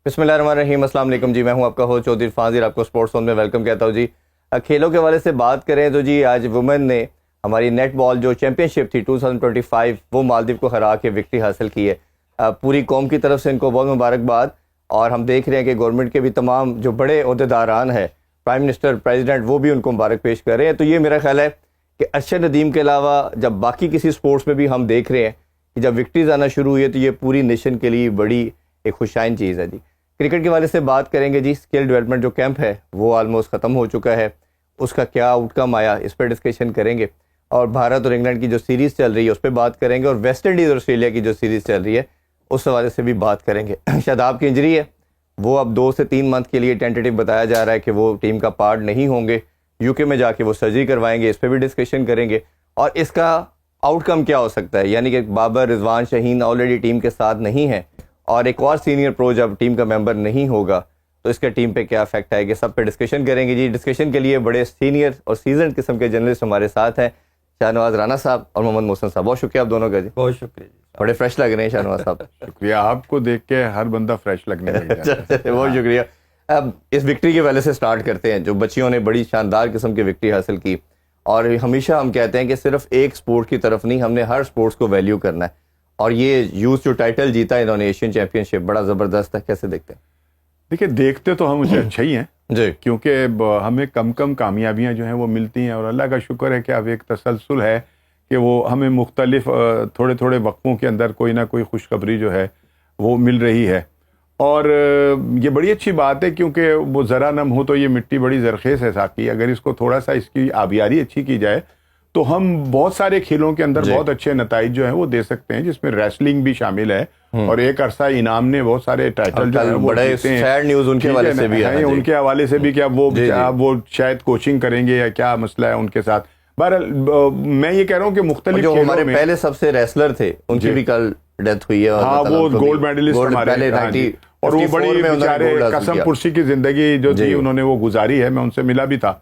بسم اللہ الرحمن الرحیم. السلام علیکم جی. میں ہوں آپ کا ہوسٹ چودھری فاضل. آپ کو اسپورٹس زون میں ویلکم کہتا ہوں جی. کھیلوں کے حوالے سے بات کریں تو جی آج وومن نے ہماری نیٹ بال جو چیمپئن شپ تھی 2025 وہ مالدیو کو ہرا کے وکٹری حاصل کی ہے. پوری قوم کی طرف سے ان کو بہت مبارکباد. اور ہم دیکھ رہے ہیں کہ گورنمنٹ کے بھی تمام جو بڑے عہدیداران ہیں, پرائم منسٹر, پریزیڈنٹ, وہ بھی ان کو مبارک پیش کر رہے ہیں. تو یہ میرا خیال ہے کہ ارشد ندیم کے علاوہ جب باقی کسی سپورٹس میں بھی ہم دیکھ رہے ہیں کہ جب وکٹریز آنا شروع ہوئی ہے تو یہ پوری نیشن کے لیے بڑی ایک خوشائن چیز ہے جی. کرکٹ کے حوالے سے بات کریں گے جی. اسکل ڈیولپمنٹ جو کیمپ ہے وہ آلموسٹ ختم ہو چکا ہے, اس کا کیا آؤٹ کم آیا اس پہ ڈسکشن کریں گے. اور بھارت اور انگلینڈ کی جو سیریز چل رہی ہے اس پہ بات کریں گے, اور ویسٹ انڈیز اور آسٹریلیا کی جو سیریز چل رہی ہے اس حوالے سے بھی بات کریں گے. شاداب کی انجری ہے, وہ اب 2 سے 3 منتھ کے لیے ٹینٹیٹو بتایا جا رہا ہے کہ وہ ٹیم کا پارٹ نہیں ہوں گے. یو کے میں جا کے وہ سرجری کروائیں گے, اس پہ بھی ڈسکشن کریں گے. اور اس کا آؤٹ کم کیا ہو سکتا ہے, یعنی کہ بابر, رضوان, شاہین آلریڈی ٹیم کے ساتھ نہیں ہیں, اور ایک اور سینئر پرو جب ٹیم کا ممبر نہیں ہوگا تو اس کے ٹیم پہ کیا افیکٹ آئے گا, سب پہ ڈسکشن کریں گے جی. ڈسکشن کے لیے بڑے سینئر اور سیزنڈ قسم کے جرنلسٹ ہمارے ساتھ ہیں, شاہ نواز رانا صاحب اور محمد محسن صاحب. بہت شکریہ آپ دونوں کا جی. بہت شکریہ جی. بڑے فریش لگ رہے ہیں شاہ نواز صاحب. شکریہ, آپ کو دیکھ کے ہر بندہ فریش لگنے لگ جاتا ہے. بہت شکریہ. اب اس وکٹری کے وجہ سے سٹارٹ کرتے ہیں جو بچیوں نے بڑی شاندار قسم کی وکٹری حاصل کی. اور ہمیشہ ہم کہتے ہیں کہ صرف ایک سپورٹ کی طرف نہیں, ہم نے ہر سپورٹس کو ویلیو کرنا ہے. اور یہ یوتھ جو ٹائٹل جیتا انہوں نے ایشین چیمپئن شپ, بڑا زبردست ہے. کیسے دیکھتے ہیں؟ دیکھیں, دیکھتے تو ہم اسے اچھا ہی ہیں جی, کیونکہ ہمیں کم کامیابیاں جو ہیں وہ ملتی ہیں, اور اللہ کا شکر ہے کہ اب ایک تسلسل ہے کہ وہ ہمیں مختلف تھوڑے وقفوں کے اندر کوئی نہ کوئی خوشخبری جو ہے وہ مل رہی ہے. اور یہ بڑی اچھی بات ہے کیونکہ وہ ذرا نم ہو تو یہ مٹی بڑی زرخیز ہے ساقی. اگر اس کو تھوڑا سا اس کی آبیاری اچھی کی جائے تو ہم بہت سارے کھیلوں کے اندر بہت اچھے نتائج جو ہیں وہ دے سکتے ہیں, جس میں ریسلنگ بھی شامل ہے. اور ایک عرصہ انعام نے بہت سارے ٹائٹل جو ہیں وہ جیتے ہیں. سیڈ نیوز ان کے حوالے سے بھی ہے, ان کے حوالے سے بھی کیا وہ شاید کوچنگ کریں گے یا کیا مسئلہ ہے ان کے ساتھ. بہرحال میں یہ کہہ رہا ہوں کہ مختلف جو ہمارے پہلے سب سے ریسلر تھے ان کی بھی کل ڈیتھ ہوئی ہے. ہاں, وہ گولڈ میڈلسٹ ہمارے, اور وہ بڑی بیچارے قسم پرسی کی زندگی جو تھی انہوں نے وہ گزاری ہے. میں ان سے ملا بھی تھا.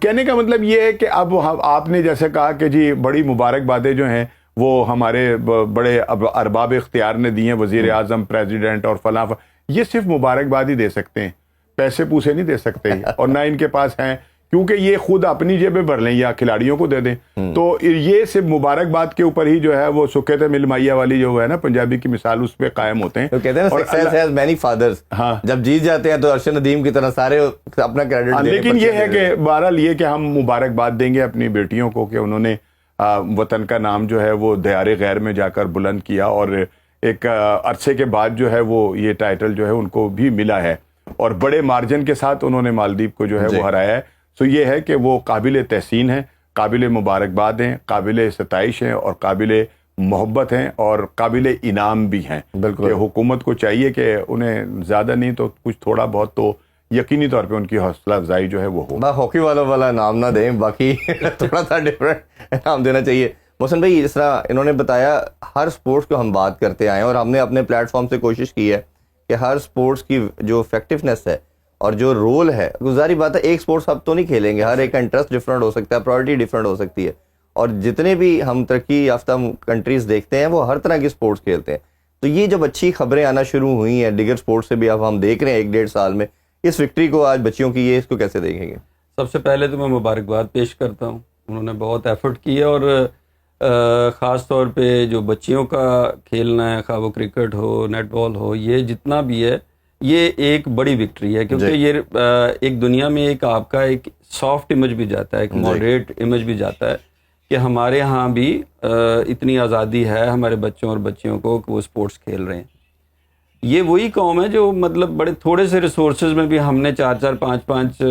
کہنے کا مطلب یہ ہے کہ اب آپ نے جیسے کہا کہ جی بڑی مبارکبادیں جو ہیں وہ ہمارے بڑے ارباب اختیار نے دی ہیں, وزیر اعظم, پریزیڈنٹ اور فلاں. یہ صرف مبارکباد ہی دے سکتے ہیں, پیسے پوسے نہیں دے سکتے, اور نہ ان کے پاس ہیں, کیونکہ یہ خود اپنی جیبیں بھر لیں یا کھلاڑیوں کو دے دیں. تو یہ صرف مبارکباد کے اوپر ہی جو ہے وہ سکے تھے مل مائیا والی جو ہے نا پنجابی کی مثال, اس پہ قائم ہوتے ہیں. تو کہتے ہیں سکسیس ہیز مینی فادرز. جب جیت جاتے ہیں تو ارشد ندیم کی طرح سارے اپنا کریڈٹ. لیکن یہ ہے کہ بہرحال یہ کہ ہم مبارکباد دیں گے اپنی بیٹیوں کو کہ انہوں نے وطن کا نام جو ہے وہ دیار غیر میں جا کر بلند کیا, اور ایک عرصے کے بعد جو ہے وہ یہ ٹائٹل جو ہے ان کو بھی ملا ہے, اور بڑے مارجن کے ساتھ انہوں نے مالدیپ کو جو ہے وہ ہرایا ہے. تو یہ ہے کہ وہ قابل تحسین ہیں, قابل مبارکباد ہیں, قابل ستائش ہیں, اور قابل محبت ہیں, اور قابل انعام بھی ہیں. بالکل, کہ حکومت کو چاہیے کہ انہیں زیادہ نہیں تو کچھ تھوڑا بہت تو یقینی طور پہ ان کی حوصلہ افزائی جو ہے وہ ہو. ہاکی والوں والا نام نہ دیں, باقی تھوڑا سا ڈفرینٹ نام دینا چاہیے. محسن بھائی, جس طرح انہوں نے بتایا ہر سپورٹس کو ہم بات کرتے آئے ہیں, اور ہم نے اپنے پلیٹ فارم سے کوشش کی ہے کہ ہر سپورٹس کی جو افیکٹونیس ہے اور جو رول ہے, گزاری بات ہے ایک سپورٹس اب تو نہیں کھیلیں گے, ہر ایک کا انٹرسٹ ڈفرینٹ ہو سکتا ہے, پرائورٹی ڈفرینٹ ہو سکتی ہے. اور جتنے بھی ہم ترقی یافتہ کنٹریز دیکھتے ہیں وہ ہر طرح کی سپورٹس کھیلتے ہیں. تو یہ جب اچھی خبریں آنا شروع ہوئی ہیں دیگر سپورٹس سے بھی, اب ہم دیکھ رہے ہیں 1-1.5 سال میں اس وکٹری کو آج بچیوں کی, یہ اس کو کیسے دیکھیں گے؟ سب سے پہلے تو میں مبارکباد پیش کرتا ہوں, انہوں نے بہت ایفرٹ کیا, اور خاص طور پہ جو بچیوں کا کھیلنا ہے, خواہ وہ کرکٹ ہو, نیٹ بال ہو, یہ جتنا بھی ہے یہ ایک بڑی وکٹری ہے. کیونکہ یہ ایک دنیا میں ایک آپ کا ایک سافٹ امیج بھی جاتا ہے, ایک ماڈریٹ امیج بھی جاتا ہے کہ ہمارے ہاں بھی اتنی آزادی ہے ہمارے بچوں اور بچیوں کو کہ وہ سپورٹس کھیل رہے ہیں. یہ وہی قوم ہے جو مطلب بڑے تھوڑے سے ریسورسز میں بھی ہم نے 4-4, 5-5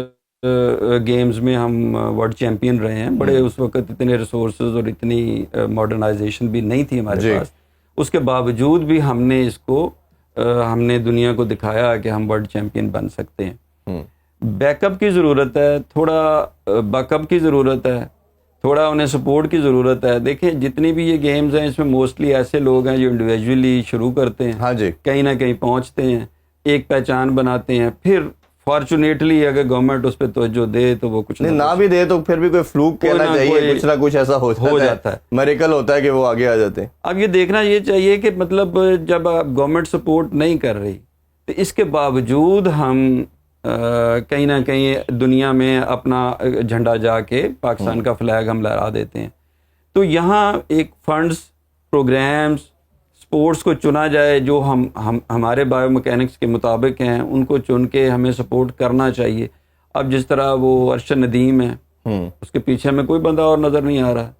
گیمز میں ہم ورلڈ چیمپئن رہے ہیں. بڑے اس وقت اتنے ریسورسز اور اتنی ماڈرنائزیشن بھی نہیں تھی ہمارے پاس. اس کے باوجود بھی ہم نے اس کو ہم نے دنیا کو دکھایا کہ ہم ورلڈ چیمپئن بن سکتے ہیں. بیک اپ کی ضرورت ہے, تھوڑا بیک اپ کی ضرورت ہے, تھوڑا انہیں سپورٹ کی ضرورت ہے. دیکھیں جتنی بھی یہ گیمز ہیں اس میں موسٹلی ایسے لوگ ہیں جو انڈیویجولی شروع کرتے ہیں, ہاں جی, کہیں نہ کہیں پہنچتے ہیں, ایک پہچان بناتے ہیں, پھر فارچونیٹلی اگر گورنمنٹ اس پہ توجہ دے تو وہ کچھ نہ بھی دے تو پھر بھی کوئی فلوک کہنا چاہیے, کچھ نہ کچھ ایسا ہو جاتا ہے, میریکل ہوتا ہے کہ وہ آگے آ جاتے ہیں. اب یہ دیکھنا یہ چاہیے کہ مطلب جب گورنمنٹ سپورٹ نہیں کر رہی تو اس کے باوجود ہم کہیں نہ کہیں دنیا میں اپنا جھنڈا جا کے پاکستان کا فلیگ ہم لہرا دیتے ہیں. تو یہاں ایک فنڈز، پروگرامز، سپورٹس کو چنا جائے جو ہمارے بایو میکینکس کے مطابق ہیں، ان کو چن کے ہمیں سپورٹ کرنا چاہیے. اب جس طرح وہ ارشد ندیم ہے، اس کے پیچھے ہمیں کوئی بندہ اور نظر نہیں آ رہا.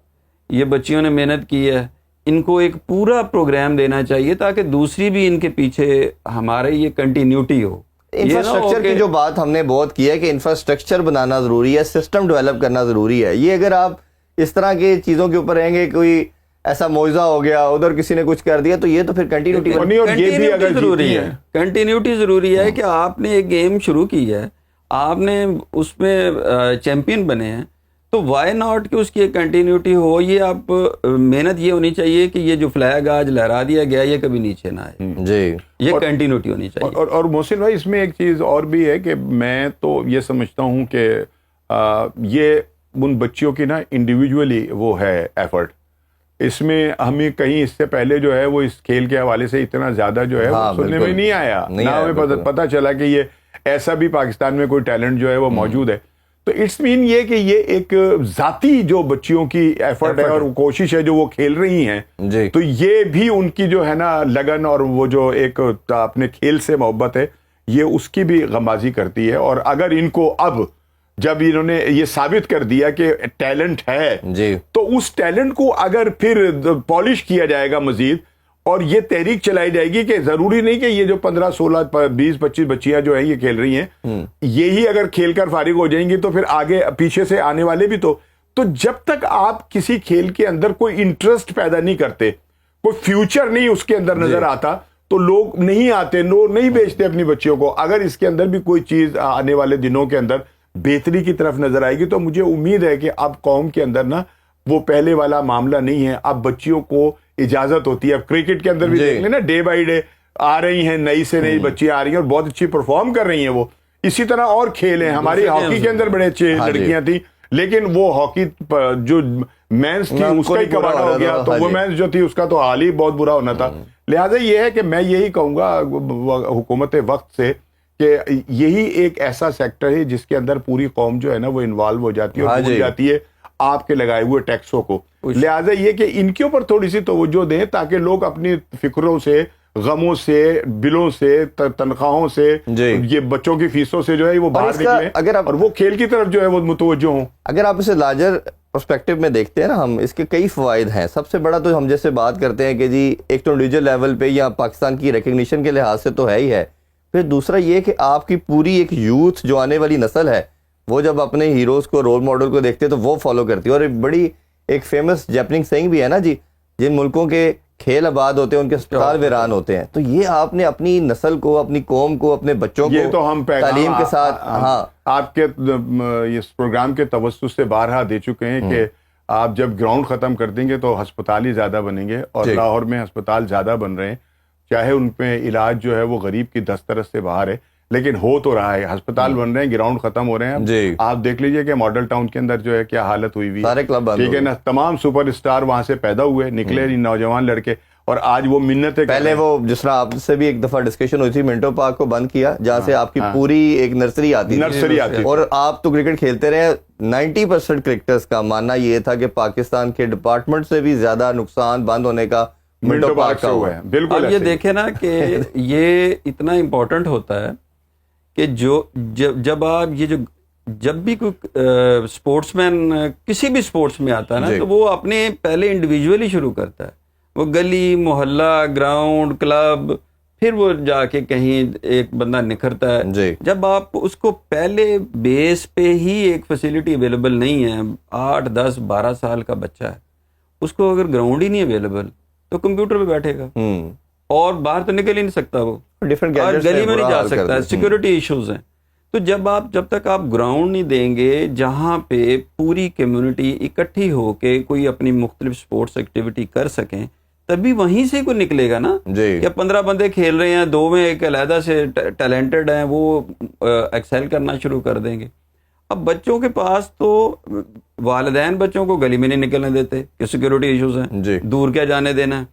یہ بچیوں نے محنت کی ہے، ان کو ایک پورا پروگرام دینا چاہیے تاکہ دوسری بھی ان کے پیچھے ہمارے یہ کنٹینیوٹی ہو. انفراسٹرکچر کی جو بات ہم نے بہت کی ہے کہ انفراسٹرکچر بنانا ضروری ہے، سسٹم ڈیولپ کرنا ضروری ہے. یہ اگر آپ اس طرح کی چیزوں کے اوپر رہیں گے، کوئی ایسا معجزہ ہو گیا، ادھر کسی نے کچھ کر دیا، تو یہ تو پھر کنٹینیوٹی ضروری ہے. کنٹینیوٹی ضروری ہے کہ آپ نے ایک گیم شروع کی ہے، آپ نے اس میں چیمپئن بنے ہیں، تو وائی ناٹ کہ اس کی ایک کنٹینیوٹی ہو. یہ آپ محنت یہ ہونی چاہیے کہ یہ جو فلیگ آج لہرا دیا گیا یہ کبھی نیچے نہ آئے. جی، یہ کنٹینیوٹی ہونی چاہیے. اور محسن بھائی، اس میں ایک چیز اور بھی ہے کہ میں تو یہ سمجھتا ہوں کہ یہ ان بچیوں کی نا انڈیویجولی وہ ہے ایفرٹ. اس میں ہمیں کہیں اس سے پہلے جو ہے وہ اس کھیل کے حوالے سے اتنا زیادہ جو ہے وہ سننے میں نہیں آیا، نہ ہمیں پتہ چلا کہ یہ ایسا بھی پاکستان میں کوئی ٹیلنٹ جو ہے وہ موجود ہے. تو اٹس مین یہ کہ یہ ایک ذاتی جو بچیوں کی ایفرٹ ہے اور کوشش ہے جو وہ کھیل رہی ہیں، تو یہ بھی ان کی جو ہے نا لگن اور وہ جو ایک اپنے کھیل سے محبت ہے، یہ اس کی بھی غمازی کرتی ہے. اور اگر ان کو اب جب انہوں نے یہ ثابت کر دیا کہ ٹیلنٹ ہے، تو اس ٹیلنٹ کو اگر پھر پالش کیا جائے گا مزید، اور یہ تحریک چلائی جائے گی کہ ضروری نہیں کہ یہ جو 15 16 20 25 بچیاں جو ہیں یہ کھیل رہی ہیں، یہی اگر کھیل کر فارغ ہو جائیں گی تو پھر آگے پیچھے سے آنے والے بھی تو جب تک آپ کسی کھیل کے اندر کوئی انٹرسٹ پیدا نہیں کرتے، کوئی فیوچر نہیں اس کے اندر نظر آتا، تو لوگ نہیں آتے، لوگ نہیں بیچتے اپنی بچیوں کو. اگر اس کے اندر بھی کوئی چیز آنے والے دنوں کے اندر بہتری کی طرف نظر آئے گی تو مجھے امید ہے کہ اب قوم کے اندر نا وہ پہلے والا معاملہ نہیں ہے. اب بچیوں کو اجازت ہوتی ہے. اب کرکٹ کے اندر بھی دیکھ لیں نا، ڈے بائی ڈے آ رہی ہیں، نئی سے نئی بچیاں آ رہی ہیں اور بہت اچھی پرفارم کر رہی ہیں. وہ اسی طرح اور کھیل ہیں. ہماری ہاکی کے اندر بڑے اچھے لڑکیاں تھیں، لیکن وہ ہاکی جو مینس تھی اس کا ہی کباڑا ہو گیا، تو وومینس جو تھی اس کا تو حال ہی بہت برا ہونا تھا. لہٰذا یہ ہے کہ میں یہی کہوں گا حکومت وقت سے کہ یہی ایک ایسا سیکٹر ہے جس کے اندر پوری قوم جو ہے نا وہ انوالو ہو جاتی ہے اور بھول جاتی ہے آپ کے لگائے ہوئے ٹیکسوں کو. لہٰذا یہ کہ ان کے اوپر تھوڑی سی توجہ دیں تاکہ لوگ اپنی فکروں سے، غموں سے، بلوں سے، تنخواہوں سے، یہ بچوں کی فیسوں سے جو ہے وہ باہر نکلیں اور وہ کھیل کی طرف جو ہے وہ متوجہ ہوں. اگر آپ اسے لارجر پرسپیکٹو میں دیکھتے ہیں نا، ہم اس کے کئی فوائد ہیں. سب سے بڑا تو ہم جیسے بات کرتے ہیں کہ جی ایک تو انڈیویجول لیول پہ یا پاکستان کی ریکگنیشن کے لحاظ سے تو ہے ہی ہے. پھر دوسرا یہ کہ آپ کی پوری ایک یوتھ جو آنے والی نسل ہے وہ جب اپنے ہیروز کو، رول ماڈل کو دیکھتے تو وہ فالو کرتی ہے. اور ایک بڑی ایک فیمس جیپننگ سینگ بھی ہے نا جی، جن ملکوں کے کھیل آباد ہوتے ہیں ان کے اسپتال ویران ہوتے ہیں. تو یہ آپ نے اپنی نسل کو، اپنی قوم کو، اپنے بچوں کو تو ہم تعلیم کے ساتھ آپ کے اس پروگرام کے توسط سے بارہا دے چکے ہیں کہ آپ جب گراؤنڈ ختم کر دیں گے تو ہسپتال ہی زیادہ بنیں گے. اور لاہور میں ہسپتال زیادہ بن رہے ہیں، چاہے ان پہ علاج جو ہے وہ غریب کی دسترس سے باہر ہے، لیکن ہو تو رہا ہے. ہسپتال بن رہے ہیں، گراؤنڈ ختم ہو رہے ہیں. آپ دیکھ لیجئے کہ ماڈل ٹاؤن کے اندر جو ہے کیا حالت ہوئی ہوئی سارے کلب، ٹھیک ہے نا، تمام سپر اسٹار وہاں سے پیدا ہوئے، نکلے نوجوان لڑکے، اور آج وہ منتیں پہلے وہ جس طرح آپ سے بھی ایک دفعہ ڈسکشن ہوئی تھی، منٹو پارک کو بند کیا جہاں سے آپ کی پوری ایک نرسری آتی تھی، اور آپ تو کرکٹ کھیلتے رہے. 90% کرکٹرز کا ماننا یہ تھا کہ پاکستان کے ڈپارٹمنٹ سے بھی زیادہ نقصان بند ہونے کا منٹو پارک کا ہوا ہے. بالکل. اب یہ دیکھیں نا کہ یہ اتنا امپورٹنٹ ہوتا ہے کہ جب آپ یہ جب بھی کوئی اسپورٹس مین کسی بھی اسپورٹس میں آتا ہے نا، تو وہ اپنے پہلے انڈیویجولی شروع کرتا ہے. وہ گلی محلہ، گراؤنڈ، کلب، پھر وہ جا کے کہیں ایک بندہ نکھرتا ہے. جب آپ اس کو پہلے بیس پہ ہی ایک فیسلٹی اویلیبل نہیں ہے، 8 10 12 سال کا بچہ ہے، اس کو اگر گراؤنڈ ہی نہیں اویلیبل تو کمپیوٹر پہ بیٹھے گا اور باہر تو نکل ہی نہیں سکتا، وہ اور گلی میں نہیں جا سکتا، سیکورٹی ایشوز ہیں. تو جب تک آپ گراؤنڈ نہیں دیں گے جہاں پہ پوری کمیونٹی اکٹھی ہو کے کوئی اپنی مختلف سپورٹس ایکٹیویٹی کر سکیں، تبھی وہیں سے کوئی نکلے گا نا. یا 15 بندے کھیل رہے ہیں، 2 میں ایک علیحدہ سے ٹیلنٹڈ ہیں، وہ ایکسیل کرنا شروع کر دیں گے. اب بچوں کے پاس تو والدین بچوں کو گلی میں نہیں نکلنے دیتے کہ سیکورٹی ایشوز ہیں، دور کیا جانے دینا ہے.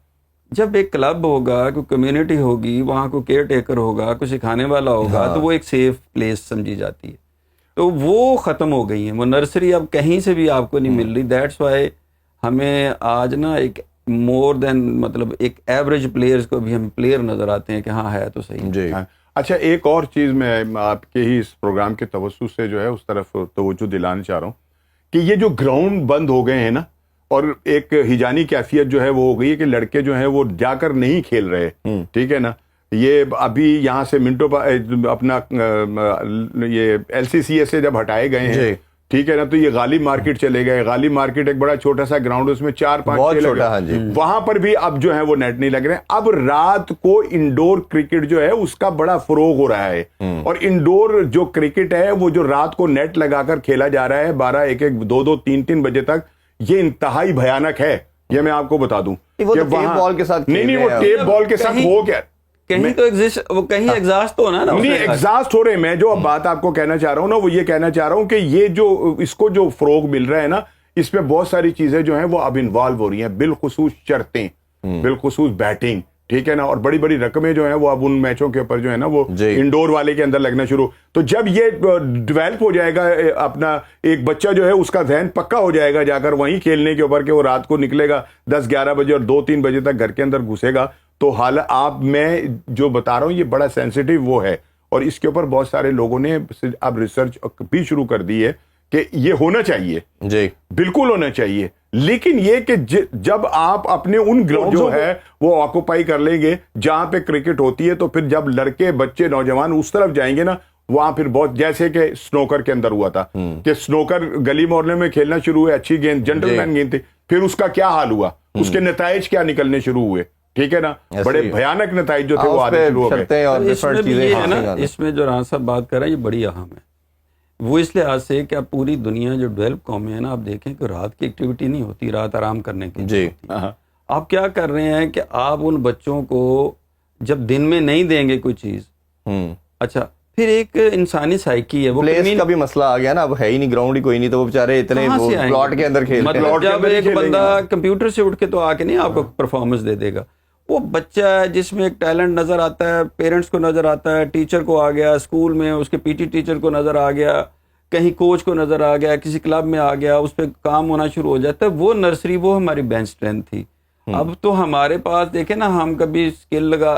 جب ایک کلب ہوگا, کوئی کمیونٹی ہوگی, وہاں کوئی کیئر ٹیکر ہوگا, کوئی سکھانے والا ہوگا, تو وہ ایک سیف پلیس سمجھی جاتی ہے. تو وہ ختم ہو گئی ہیں, وہ نرسری اب کہیں سے بھی آپ کو نہیں مل رہی. دیٹس وائی ہمیں آج نا ایک مور دین مطلب ایک ایوریج پلیئرز کو بھی ہم پلیئر نظر آتے ہیں کہ ہاں ہے تو صحیح. جی اچھا, ایک اور چیز میں آپ کے ہی اس پروگرام کے توسط سے جو ہے اس طرف توجہ دلانا چاہ رہا ہوں کہ یہ جو گراؤنڈ بند ہو گئے ہیں نا, اور ایک ہیجانی کیفیت جو ہے وہ ہو گئی ہے کہ لڑکے جو ہیں وہ جا کر نہیں کھیل رہے, ٹھیک ہے نا. یہ ابھی یہاں سے منٹو اپنا یہ LCCA سے جب ہٹائے گئے ہیں, ٹھیک ہے نا, تو یہ غالب مارکیٹ چلے گئے. غالب مارکیٹ ایک بڑا چھوٹا سا گراؤنڈ, اس میں 4-5 لگے, وہاں پر بھی اب جو ہے وہ نیٹ نہیں لگ رہے. اب رات کو انڈور کرکٹ جو ہے اس کا بڑا فروغ ہو رہا ہے, اور انڈور جو کرکٹ ہے وہ جو رات کو نیٹ لگا کر کھیلا جا رہا ہے 12-1-1 2-2 3-3 بجے تک, یہ انتہائی بھیانک ہے. یہ میں آپ کو بتا دوں کہ ٹیپ بال کے ساتھ نہیں وہ ٹیپ بال کے ساتھ ہو کیا کہیں تو وہ کہیں ایگزاسٹ ہونا نا, نہیں ایگزاسٹ ہو رہے. میں جو اب بات آپ کو کہنا چاہ رہا ہوں نا, وہ یہ کہنا چاہ رہا ہوں کہ یہ جو اس کو جو فروغ مل رہا ہے نا, اس میں بہت ساری چیزیں جو ہیں وہ اب انوالو ہو رہی ہیں, بالخصوص شرطیں, بالخصوص بیٹنگ, ٹھیک ہے نا, اور بڑی بڑی رقمیں جو ہیں وہ اب ان میچوں کے اوپر جو ہے نا وہ انڈور والے کے اندر لگنا شروع. تو جب یہ ڈیولپ ہو جائے گا, اپنا ایک بچہ جو ہے اس کا ذہن پکا ہو جائے گا جا کر وہیں کھیلنے کے اوپر, کہ وہ رات کو نکلے گا 10-11 بجے اور 2-3 بجے تک گھر کے اندر گھسے گا, تو حال آپ میں جو بتا رہا ہوں یہ بڑا سینسیٹیو وہ ہے. اور اس کے اوپر بہت سارے لوگوں نے اب ریسرچ بھی شروع کر دی ہے کہ یہ ہونا چاہیے, جی بالکل ہونا چاہیے. لیکن یہ کہ جب آپ اپنے ان گراؤنڈ جو ہے وہ آکوپائی کر لیں گے جہاں پہ کرکٹ ہوتی ہے, تو پھر جب لڑکے بچے نوجوان اس طرف جائیں گے نا, وہاں پھر بہت, جیسے کہ سنوکر کے اندر ہوا تھا کہ سنوکر گلی محلے میں کھیلنا شروع ہوئے, اچھی گیند, جنٹل مین گیند تھی, پھر اس کا کیا حال ہوا, اس کے نتائج کیا نکلنے شروع ہوئے, ٹھیک ہے نا, بڑے بھیانک نتائج جو تھے وہ آنے شروع ہو گئے. اس میں جو رانا صاحب بات کر رہے ہیں یہ بڑی اہم ہے, وہ اس لحاظ سے کہ اب پوری دنیا جو ڈیولپ قومیں ہیں نا, آپ دیکھیں کہ رات کی ایکٹیویٹی نہیں ہوتی, رات آرام کرنے کی جی. آپ کیا کر رہے ہیں کہ آپ ان بچوں کو جب دن میں نہیں دیں گے کوئی چیز, اچھا پھر ایک انسانی سائیکی ہے, وہ پلیس کا بھی مسئلہ آ گیا نا, اب ہے ہی نہیں گراؤنڈ ہی کوئی نہیں, تو وہ بیچارے اتنے پلاٹ کے اندر کھیلتے ہیں. مطلب جب ایک بندہ کمپیوٹر سے اٹھ کے تو آ کے نہیں آپ کو پرفارمنس دے دے گا, وہ بچہ ہے جس میں ایک ٹیلنٹ نظر آتا ہے, پیرنٹس کو نظر آتا ہے, ٹیچر کو آ گیا, اسکول میں اس کے PT ٹیچر کو نظر آ گیا, کہیں کوچ کو نظر آ گیا, کسی کلب میں آ گیا, اس پہ کام ہونا شروع ہو جاتا ہے. وہ نرسری وہ ہماری بینچ اسٹرینتھ تھی. اب تو ہمارے پاس دیکھیں نا, ہم کبھی اسکل لگا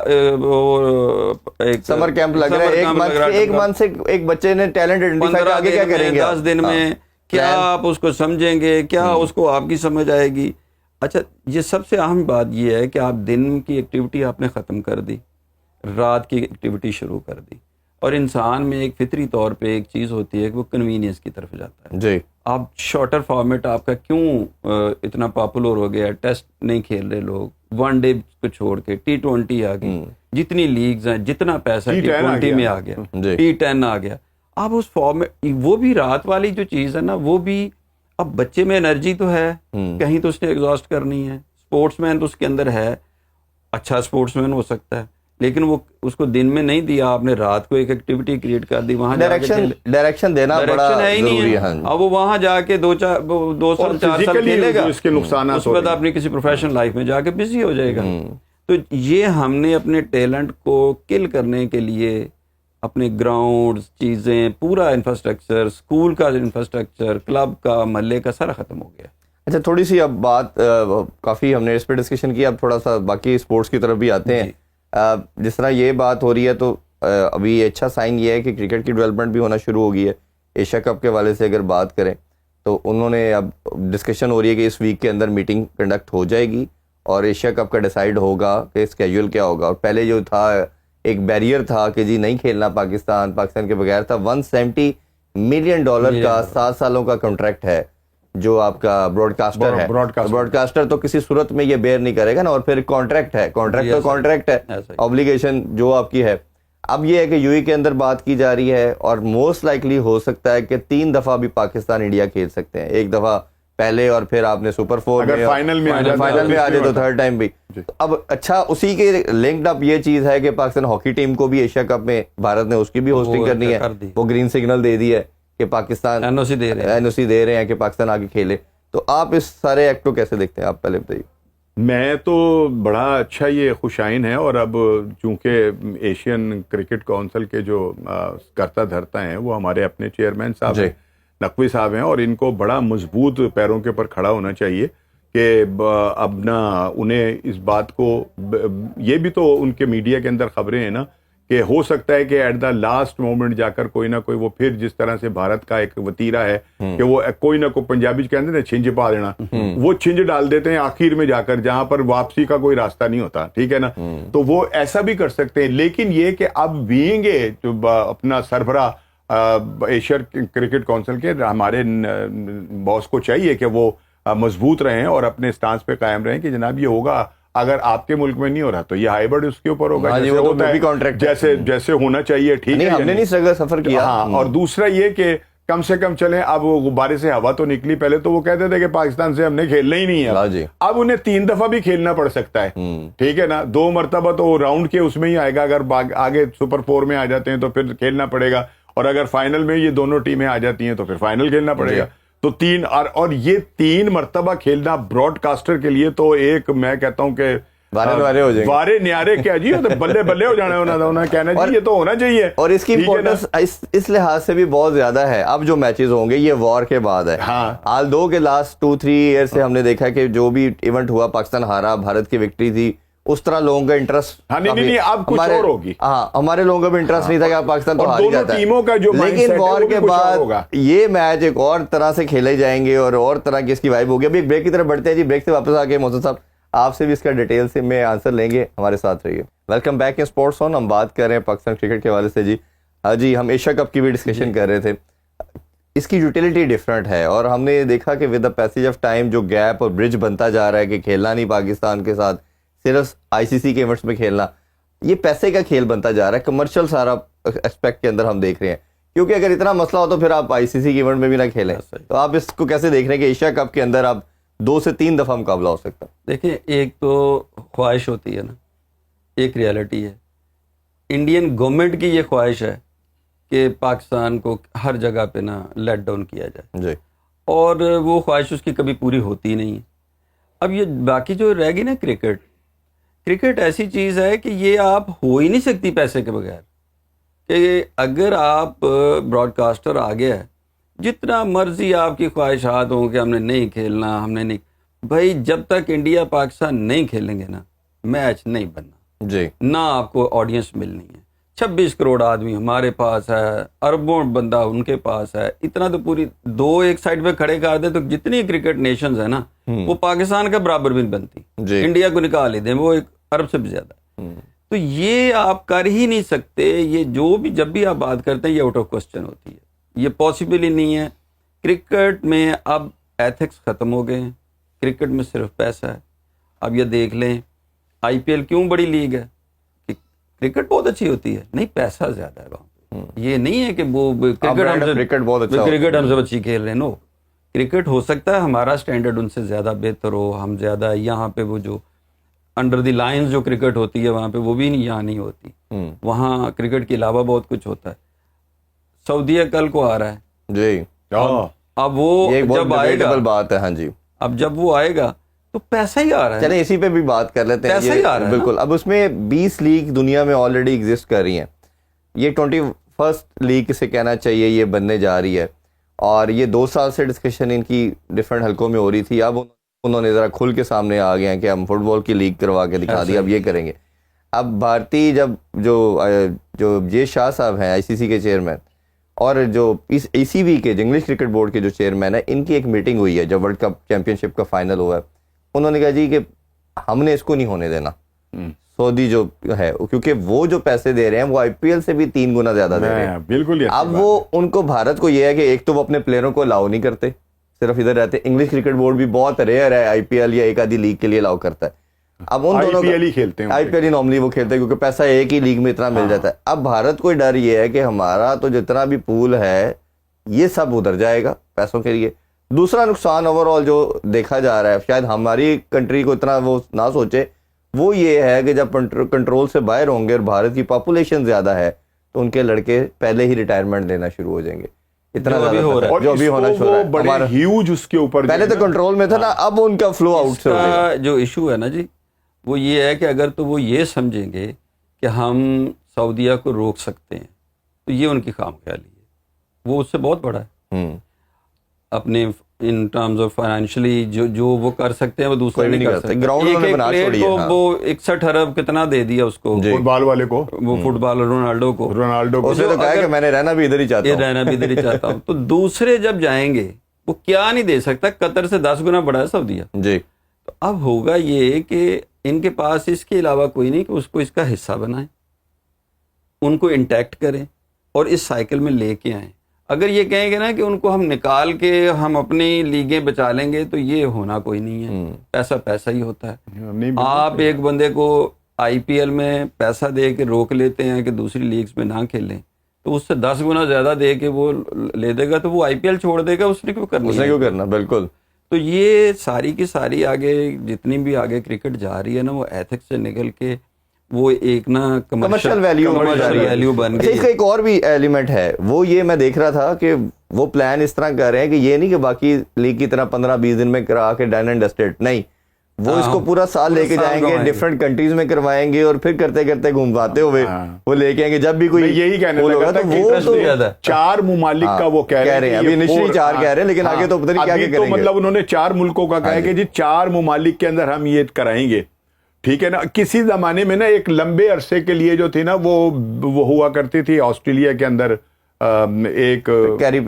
ایک سمر کیمپ لگ رہا ہے, ایک منتھ سے ایک بچے نے ٹیلنٹ آئیڈینٹیفائی کر کے کیا کریں گے, 10 دن میں کیا آپ اس کو سمجھیں گے, کیا اس کو آپ کی سمجھ آئے گی. اچھا یہ سب سے اہم بات یہ ہے کہ آپ دن کی ایکٹیویٹی آپ نے ختم کر دی, رات کی ایکٹیویٹی شروع کر دی, اور انسان میں ایک فطری طور پہ ایک چیز ہوتی ہے کہ وہ کنوینئنس کی طرف جاتا ہے. جی آپ شارٹر فارمیٹ آپ کا کیوں اتنا پاپولر ہو گیا, ٹیسٹ نہیں کھیل رہے لوگ, 1 ڈے کو چھوڑ کے T20 آ گئی, جتنی لیگز ہیں, جتنا پیسہ T20 میں آ گیا, T10 آ گیا. آپ اس فارمیٹ, وہ بھی رات والی جو چیز ہے نا, وہ بھی اب بچے میں انرجی تو ہے, کہیں تو اس نے ایگزاسٹ کرنی ہے, اسپورٹس مین تو اس کے اندر ہے, اچھا اسپورٹس مین ہو سکتا ہے, لیکن وہ اس کو دن میں نہیں دیا آپ نے, رات کو ایک ایکٹیویٹی کریٹ کر دی, وہاں ڈائریکشن دینا بڑا ضروری ہے. اب وہ وہاں جا کے 2 سال 4 سال کھیلے گا, اس کے نقصانات اس کے بعد اپنی کسی پروفیشنل لائف میں جا کے بزی ہو جائے گا. تو یہ ہم نے اپنے ٹیلنٹ کو کل کرنے کے لیے اپنے گراؤنڈ, چیزیں, پورا انفراسٹرکچر, اسکول کا انفراسٹرکچر, کلب کا, محلے کا, سارا ختم ہو گیا. اچھا تھوڑی سی اب بات, کافی ہم نے اس پہ ڈسکشن کی, اب تھوڑا سا باقی اسپورٹس کی طرف بھی آتے ہیں. جس طرح یہ بات ہو رہی ہے تو ابھی اچھا سائن یہ ہے کہ کرکٹ کی ڈیولپمنٹ بھی ہونا شروع ہو گئی ہے. ایشیا کپ کے والے سے اگر بات کریں تو انہوں نے اب ڈسکشن ہو رہی ہے کہ اس ویک کے اندر میٹنگ کنڈکٹ ہو جائے گی اور ایشیا کپ کا ڈیسائیڈ ہوگا کہ اسکیجول کیا ہوگا. اور پہلے جو تھا ایک بیریئر تھا کہ جی نہیں کھیلنا پاکستان کے بغیر تھا. $170 ملین کا 7 سالوں کا کانٹریکٹ ہے جو آپ کا براڈ کاسٹر ہے. براڈ کاسٹر تو کسی صورت میں یہ بیئر نہیں کرے گا نا, اور پھر کانٹریکٹ ہے, کانٹریکٹ ہے, آبلیگیشن جو آپ کی ہے. اب یہ ہے کہ UAE کے اندر بات کی جا رہی ہے اور موسٹ لائکلی ہو سکتا ہے کہ 3 دفعہ بھی پاکستان انڈیا کھیل سکتے ہیں, ایک دفعہ پہلے اور پھر آپ نے سپر 4 میں فائنل میں آ جائے تو 3rd ٹائم بھی. اب اچھا اسی کے لنکڈ اپ یہ چیز ہے کہ پاکستان ہاکی ٹیم کو بھی ایشیا کپ میں بھارت نے اس کی بھی ہوسٹنگ کرنی ہے, وہ گرین سگنل دے دی ہے کہ پاکستان NOC دے رہے ہیں کہ پاکستان آگے کھیلے. تو آپ اس سارے ایکٹ کو کیسے دیکھتے ہیں, آپ پہلے بتائیے. میں تو بڑا اچھا یہ خوشائن ہے، اور اب چونکہ ایشین کرکٹ کونسل کے جو کرتا دھرتا ہیں وہ ہمارے اپنے چیئرمین صاحب ہیں، نقوی صاحب ہیں، اور ان کو بڑا مضبوط پیروں کے پر کھڑا ہونا چاہیے کہ اب نہ انہیں اس بات کو، یہ بھی تو ان کے میڈیا کے اندر خبریں ہیں نا کہ ہو سکتا ہے کہ ایٹ دا لاسٹ مومنٹ جا کر کوئی نہ کوئی وہ پھر جس طرح سے بھارت کا ایک وتیرہ ہے کہ وہ کوئی نہ کوئی پنجابی کہتے ہیں چھنج پا دینا، وہ چھنج ڈال دیتے ہیں آخر میں جا کر جہاں پر واپسی کا کوئی راستہ نہیں ہوتا، ٹھیک ہے نا، تو وہ ایسا بھی کر سکتے ہیں. لیکن یہ کہ اب بینگ جو اپنا سربراہ ایشین کرکٹ کونسل کے ہمارے باس کو چاہیے کہ وہ مضبوط رہیں اور اپنے سٹانس پہ قائم رہیں کہ جناب یہ ہوگا، اگر آپ کے ملک میں نہیں ہو رہا تو یہ ہائیبرڈ اس کے اوپر ہوگا، جیسے ہوتا ہے، جیسے ہونا چاہیے، ٹھیک ہے. ہم نے نہیں سفر کیا. ہاں، اور دوسرا یہ کہ کم سے کم چلیں، اب وہ غبارے سے ہوا تو نکلی، پہلے تو وہ کہتے تھے کہ پاکستان سے ہم نے کھیلنا ہی نہیں ہے، اب انہیں 3 دفعہ بھی کھیلنا پڑ سکتا ہے، ٹھیک ہے نا، 2 مرتبہ تو راؤنڈ کے اس میں ہی آئے گا، اگر آگے سپر 4 میں آ جاتے ہیں تو پھر کھیلنا پڑے گا، اور اگر فائنل میں یہ دونوں ٹیمیں آ جاتی ہیں تو پھر فائنل کھیلنا پڑے گا. تو 3 اور یہ 3 مرتبہ کھیلنا براڈ کاسٹر کے لیے تو ایک، میں کہتا ہوں کہ وارے نیارے کیا جی، بلے بلے ہو جانا انہوں نے کہنا جی یہ تو ہونا چاہیے. اور اس کی امپورٹنس اس لحاظ سے بھی بہت زیادہ ہے. اب جو میچز ہوں گے یہ وار کے بعد ہے. حال دو کے لاسٹ 2-3 ایئر سے ہم نے دیکھا کہ جو بھی ایونٹ ہوا پاکستان ہارا، بھارت کی وکٹری تھی، اس طرح لوگوں کا انٹرسٹ اب کچھ اور ہوگی. ہمارے لوگوں کا بھی انٹرسٹ نہیں تھا کہ پاکستان تو ہار ہی جاتا ہے، لیکن وار کے بعد یہ میچ ایک اور طرح سے کھیلے جائیں گے اور طرح کی اس کی وائب ہوگی. ابھی ایک بریک کی طرف بڑھتے ہیں جی. بریک سے واپس آ کے محسن صاحب آپ سے بھی اس کا ڈیٹیل سے میں آنسر لیں گے، ہمارے ساتھ رہیے. ویلکم بیک ان اسپورٹس آن. ہم بات کر رہے ہیں پاکستان کرکٹ کے حوالے سے جی ہم ایشیا کپ کی بھی ڈسکشن کر رہے تھے. اس کی یوٹیلیٹی ڈفرینٹ ہے، اور ہم نے دیکھا کہ with the passage of time جو گیپ اور برج بنتا جا رہا ہے کہ کھیلنا نہیں پاکستان کے ساتھ، صرف ICC کے ایونٹس میں کھیلنا، یہ پیسے کا کھیل بنتا جا رہا ہے. کمرشل سارا اسپیکٹ کے اندر ہم دیکھ رہے ہیں، کیونکہ اگر اتنا مسئلہ ہو تو پھر آپ ICC کے ایونٹ میں بھی نہ کھیلیں. تو آپ اس کو کیسے دیکھ رہے ہیں کہ ایشیا کپ کے اندر آپ 2 سے 3 دفعہ مقابلہ ہو سکتا؟ دیکھیں، ایک تو خواہش ہوتی ہے نا، ایک ریالٹی ہے. انڈین گورنمنٹ کی یہ خواہش ہے کہ پاکستان کو ہر جگہ پہ نا لیٹ ڈاؤن کیا جائے جی، اور وہ خواہش اس کی کبھی پوری ہوتی نہیں. اب یہ باقی جو رہ گی نا کرکٹ ایسی چیز ہے کہ یہ آپ ہو ہی نہیں سکتی پیسے کے بغیر. کہ اگر آپ براڈ کاسٹر آ گیا ہے، جتنا مرضی آپ کی خواہشات ہوں کہ ہم نے نہیں کھیلنا، ہم نے نہیں، بھائی جب تک انڈیا پاکستان نہیں کھیلیں گے نا، میچ نہیں بننا جی، نہ آپ کو آڈینس ملنی ہے. 26 کروڑ آدمی ہمارے پاس ہے، اربوں بندہ ان کے پاس ہے، اتنا تو پوری 2 ایک سائڈ پہ کھڑے کر دیں تو جتنی کرکٹ نیشنز ہیں نا وہ پاکستان کا برابر بھی نہیں بنتی. انڈیا کو نکال ہی دیں، وہ 1 ارب سے بھی زیادہ. تو یہ آپ کر ہی نہیں سکتے. یہ جو بھی جب بھی آپ بات کرتے ہیں یہ آؤٹ آف کوسچن ہوتی ہے، یہ پاسبل ہی نہیں ہے. کرکٹ میں اب ایتھکس ختم ہو گئے ہیں، کرکٹ میں صرف پیسہ ہے. اب یہ دیکھ لیں IPL کیوں بڑی لیگ ہے، کرکٹ بہت اچھی ہوتی ہے، نہیں پیسہ زیادہ ہے وہاں پہ. یہ نہیں ہے کہ وہ کرکٹ ہم سے اچھی کھیل رہے ہیں. نو، کرکٹ ہو سکتا ہے ہمارا سٹینڈرڈ ان سے زیادہ بہتر ہو، ہم زیادہ یہاں پہ وہ جو انڈر دی لائنز جو کرکٹ ہوتی ہے وہاں پہ وہ بھی یہاں نہیں ہوتی. وہاں کرکٹ کے علاوہ بہت کچھ ہوتا ہے. سعودیہ کل کو آ رہا ہے جی، اب وہ جب آئے گا بات ہے، ہاں جی، اب جب وہ آئے گا تو پیسہ ہی آ رہا ہے. چلیں اسی پہ بھی بات کر لیتے ہیں. پیسہ ہی آ رہا ہے بالکل. اب اس میں 20 لیگ دنیا میں آلریڈی ایگزسٹ کر رہی ہیں. یہ 21st لیگ سے کہنا چاہیے یہ بننے جا رہی ہے، اور یہ 2 سال سے ڈسکشن ان کی ڈفرینٹ حلقوں میں ہو رہی تھی. اب انہوں نے ذرا کھل کے سامنے آ گئے ہیں کہ ہم فٹ بال کی لیگ کروا کے دکھا دی، اب یہ کریں گے. اب بھارتی جب جو جے شاہ صاحب ہیں ICC کے چیئرمین، اور جو ECB کے انگلش کرکٹ بورڈ کے جو چیئرمین ہیں، ان کی ایک میٹنگ ہوئی ہے جب ورلڈ کپ چیمپئن شپ کا فائنل ہوا ہے. انہوں نے کہا جی کہ ہم نے اس کو نہیں ہونے دینا. سعودی جو ہے، کیونکہ وہ جو پیسے دے رہے ہیں وہ IPL سے بھی 3 گنا زیادہ دے رہے ہیں. بالکل. اب وہ ان کو بھارت کو یہ ہے کہ ایک تو وہ اپنے پلیئروں کو الاؤ نہیں کرتے، صرف ادھر رہتے. انگلش کرکٹ بورڈ بھی بہت ریئر ہے IPL یا ایک آدھی لیگ کے لیے الاؤ کرتا ہے. اب ان دونوں IPL ہی کھیلتے ہیں، IPL ہی نارملی وہ کھیلتے ہیں کیونکہ پیسہ ایک ہی لیگ میں اتنا مل جاتا ہے. اب بھارت کو ڈر یہ ہے کہ ہمارا تو جتنا بھی پول ہے یہ سب ادھر جائے گا پیسوں کے لیے. دوسرا نقصان اوور آل جو دیکھا جا رہا ہے، شاید ہماری کنٹری کو اتنا وہ نہ سوچے، وہ یہ ہے کہ جب کنٹرول سے باہر ہوں گے اور بھارت کی پاپولیشن زیادہ ہے تو ان کے لڑکے پہلے ہی ریٹائرمنٹ لینا شروع ہو جائیں گے. اتنا جو ابھی ہو رہا ہے، اور جو ابھی ہونا اس کو شروع وہ ہے بڑے ہمارا ہیوج اس کے اوپر پہلے تو کنٹرول میں تھا نا، اب ان کا فلو آؤٹ سے ہو رہا ہے. کا جو ایشو ہے نا جی، وہ یہ ہے کہ اگر تو وہ یہ سمجھیں گے کہ ہم سعودیہ کو روک سکتے ہیں تو یہ ان کی خام خیالی ہے. وہ اس سے بہت بڑا ہے. اپنے ان ٹرمز آف فائنینشلی جو وہ کر سکتے ہیں وہ دوسرے نہیں کر سکتے. گراؤنڈ ایک بنا پلیئر چھوڑی کو ہے. وہ 61 ارب کتنا دے دیا اس کو، فٹ بال والے کو، وہ فٹ بالر رونالڈو کو. اس نے تو کہا کہ میں نے رہنا بھی ادھر ہی چاہتا ہوں، رہنا بھی ادھر ہی چاہتا ہوں. تو دوسرے جب جائیں گے وہ کیا نہیں دے سکتا. قطر سے 10 گنا بڑا ہے سعودیہ. جی. تو اب ہوگا یہ کہ ان کے پاس اس کے علاوہ کوئی نہیں کہ اس کو اس کا حصہ بنائیں، ان کو انٹیکٹ کریں اور اس سائیکل میں لے کے آئیں. اگر یہ کہیں گے نا کہ ان کو ہم نکال کے ہم اپنی لیگیں بچا لیں گے تو یہ ہونا کوئی نہیں ہے. پیسہ پیسہ ہی ہوتا ہے. آپ ایک بندے کو آئی پی ایل میں پیسہ دے کے روک لیتے ہیں کہ دوسری لیگز میں نہ کھیلیں، تو اس سے 10 گنا زیادہ دے کے وہ لے دے گا تو وہ آئی پی ایل چھوڑ دے گا. اس نے کیوں کرنا؟ بالکل. تو یہ ساری کی ساری آگے جتنی بھی آگے کرکٹ جا رہی ہے نا، وہ ایتھکس سے نکل کے وہ ایک نا کمرشل ویلیو بن گئی. گئی. اس کا ایک اور بھی ایلیمنٹ ہے، وہ یہ میں دیکھ رہا تھا کہ وہ پلان اس طرح کر رہے ہیں کہ یہ نہیں کہ باقی لیگ کی طرح 15-20 دن میں کرا کے ڈن اینڈ ڈسٹڈ، نہیں، وہ اس کو پورا سال لے کے جائیں گے، ڈفرینٹ کنٹریز میں کروائیں گے اور پھر کرتے کرتے گھومواتے ہوئے وہ لے کے آئیں گے. جب بھی کوئی یہی کہنے لگا تھا کہ وہ تو 4 ممالک کا وہ کہہ رہے ہیں. ابھی انیشلی 4 کہہ رہے ہیں، لیکن آگے تو پتہ نہیں کیا کریں گے. مطلب انہوں نے 4 ملکوں کا کہا ہے کہ جی 4 ممالک کے اندر ہم یہ کرائیں گے. ٹھیک ہے نا. کسی زمانے میں نا ایک لمبے عرصے کے لیے جو تھی نا وہ ہوا کرتی تھی آسٹریلیا کے اندر ایک کیری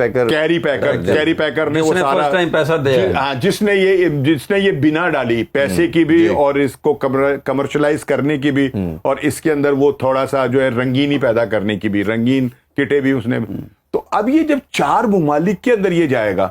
پیکر نے وہ سارا پیسہ دیا، جس نے یہ بنا ڈالی پیسے کی بھی اور اس کو کمرشلائز کرنے کی بھی، اور اس کے اندر وہ تھوڑا سا جو ہے رنگینی پیدا کرنے کی بھی، رنگین کٹے بھی اس نے. تو اب یہ جب 4 ممالک کے اندر یہ جائے گا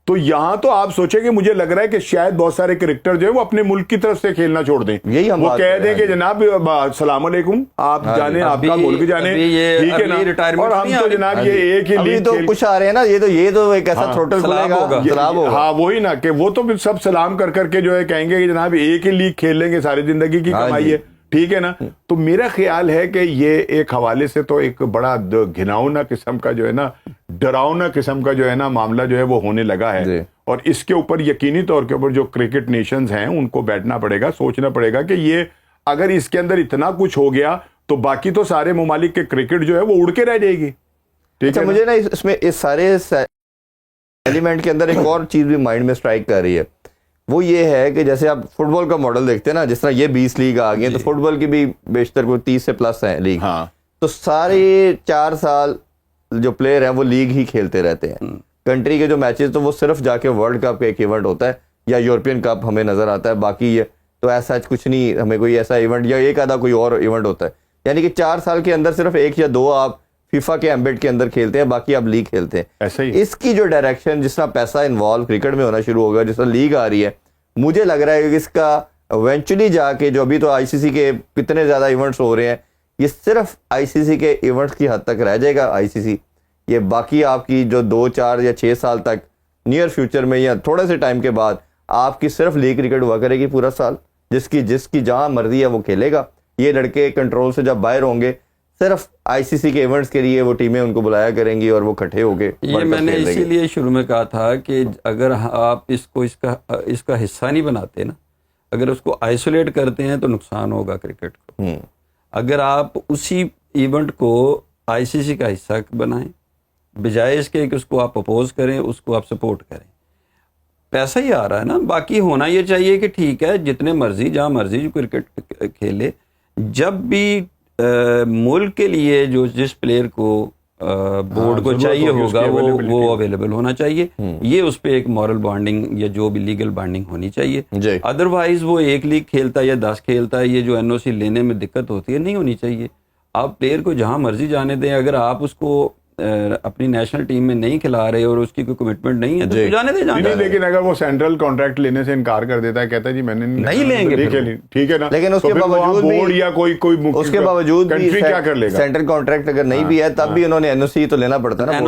تو یہاں تو آپ سوچیں کہ مجھے لگ رہا ہے کہ شاید بہت سارے کرکٹر جو ہے وہ اپنے ملک کی طرف سے کھیلنا چھوڑ دیں. وہ کہہ دیں کہ جناب السلام علیکم، آپ جانے، آپ کا ملک جانے، ٹھیک ہے نا. اور ہم تو جناب یہ ایک ہی لیگ تو کچھ آ رہے ہیں نا، یہ تو ایک ایسا تھروٹل کھلے گا. ہاں وہی نا کہ وہ تو سب سلام کر کے جو ہے کہیں گے کہ جناب ایک ہی لیگ کھیل لیں گے، ساری زندگی کی کمائی ہے. ٹھیک ہے نا. تو میرا خیال ہے کہ یہ ایک حوالے سے تو ایک بڑا گھناؤنا قسم کا جو ہے نا، ڈراؤنا قسم کا جو ہے نا معاملہ جو ہے وہ ہونے لگا ہے. اور اس کے اوپر یقینی طور کے اوپر جو کرکٹ نیشنز ہیں ان کو بیٹھنا پڑے گا، سوچنا پڑے گا کہ یہ اگر اس کے اندر اتنا کچھ ہو گیا تو باقی تو سارے ممالک کے کرکٹ جو ہے وہ اڑ کے رہ جائے گی. ٹھیک ہے. مجھے نا اس میں اس سارے ایلیمنٹ کے اندر ایک اور چیز بھی مائنڈ میں اسٹرائک کر رہی ہے. وہ یہ ہے کہ جیسے آپ فٹ بال کا ماڈل دیکھتے ہیں نا، جس طرح یہ 20 لیگ آ گئی ہیں تو فٹ بال کی بھی بیشتر کوئی 30 سے پلس ہیں لیگ. تو سارے 4 سال جو پلیئر ہیں وہ لیگ ہی کھیلتے رہتے ہیں. کنٹری کے جو میچز تو وہ صرف جا کے ورلڈ کپ کا ایک ایونٹ ہوتا ہے یا یورپین کپ ہمیں نظر آتا ہے، باقی یہ تو ایسا کچھ نہیں، ہمیں کوئی ایسا ایونٹ یا ایک آدھا کوئی اور ایونٹ ہوتا ہے. یعنی کہ 4 سال کے اندر صرف 1 یا 2 آپ فیفا کے ایمبٹ کے اندر کھیلتے ہیں، باقی آپ لیگ کھیلتے ہیں. ایسا ہی اس کی جو ڈائریکشن، جس طرح پیسہ انوالو کرکٹ میں ہونا شروع ہوگا، جس طرح لیگ آ رہی ہے، مجھے لگ رہا ہے کہ اس کا ایونچولی جا کے جو ابھی تو آئی سی سی کے کتنے زیادہ ایونٹس ہو رہے ہیں، یہ صرف آئی سی سی کے ایونٹس کی حد تک رہ جائے گا. آئی سی سی یہ باقی آپ کی جو 2, 4 یا 6 سال تک نیئر فیوچر میں یا تھوڑے سے ٹائم کے بعد آپ کی صرف لیگ کرکٹ ہوا کرے گی پورا سال. جس کی جہاں مرضی ہے وہ کھیلے گا. یہ لڑکے کنٹرول سے جب باہر ہوں گے صرف آئی سی سی کے ایونٹس کے لیے وہ ٹیمیں ان کو بلایا کریں گی اور وہ اکٹھے ہو کے. یہ میں نے اسی لیے شروع میں کہا تھا کہ اگر آپ اس کا حصہ نہیں بناتے نا، اگر اس کو آئسولیٹ کرتے ہیں تو نقصان ہوگا کرکٹ کو. اگر آپ اسی ایونٹ کو آئی سی سی کا حصہ بنائیں بجائے اس کے کہ اس کو آپ اپوز کریں، اس کو آپ سپورٹ کریں. پیسہ ہی آ رہا ہے نا. باقی ہونا یہ چاہیے کہ ٹھیک ہے جتنے مرضی جہاں مرضی جو کرکٹ کھیلے، جب بھی ملک کے لیے جو جس پلیئر کو بورڈ کو چاہیے ہوگا وہ اویلیبل ہونا چاہیے. یہ اس پہ ایک مورل بانڈنگ یا جو بھی لیگل بانڈنگ ہونی چاہیے. ادروائز وہ 1 لیگ کھیلتا ہے یا 10 کھیلتا ہے، یہ جو این او سی لینے میں دقت ہوتی ہے نہیں ہونی چاہیے. آپ پلیئر کو جہاں مرضی جانے دیں. اگر آپ اس کو اپنی نیشنل ٹیم میں نہیں کھلا رہے اور اس کی کوئی کمٹمنٹ نہیں ہے تو جانے دیں. لیکن اگر وہ سینٹرل کانٹریکٹ لینے سے انکار کر دیتا ہے، کہتا ہے جی میں نے نہیں لیں گے، ٹھیک ہے نا، لیکن اس کے باوجود بھی یا کوئی اس کے باوجود بھی کیا کر لے گا. سینٹرل کانٹریکٹ اگر نہیں بھی ہے تب بھی انہوں نے این او سی تو لینا پڑتا ہے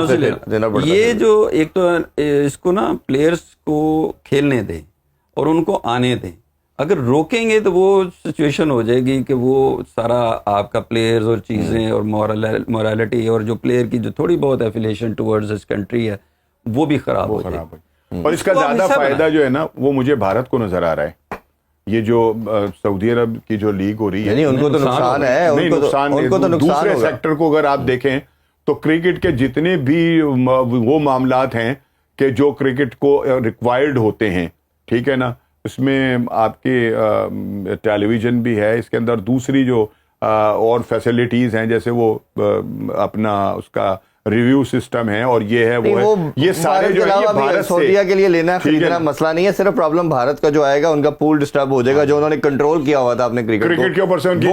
نا. یہ جو ایک تو اس کو نا پلیئرس کو کھیلنے دیں اور ان کو آنے دیں. اگر روکیں گے تو وہ سچویشن ہو جائے گی کہ وہ سارا آپ کا پلیئرز اور چیزیں اور مورالٹی اور جو پلیئر کی جو تھوڑی بہت ایفیلیشن ٹورڈز اس کنٹری ہے وہ بھی خراب ہو جائے گی. اور اس کا زیادہ فائدہ جو ہے نا وہ مجھے بھارت کو نظر آ رہا ہے. یہ جو سعودی عرب کی جو لیگ ہو رہی ہے ان کو تو نقصان ہے, ان کو تو دوسرے سیکٹر کو اگر آپ دیکھیں تو کرکٹ کے جتنے بھی وہ معاملات ہیں کہ جو کرکٹ کو ریکوائرڈ ہوتے ہیں, ٹھیک ہے نا, اس میں آپ کے ٹیلی ویژن بھی ہے, اس کے اندر دوسری جو اور فیسلٹیز ہیں جیسے وہ اپنا اس کا ریویو سسٹم ہے اور یہ ہے وہ ہے, یہ سارے جو ہے بھارت سعودیہ کے لیے لینا خریدنا مسئلہ نہیں ہے, صرف پرابلم بھارت کا جو آئے گا ان کا پول ڈسٹرب ہو جائے گا, جو انہوں نے کنٹرول کیا ہوا تھا اپنے کرکٹ کے اوپر سے ان کی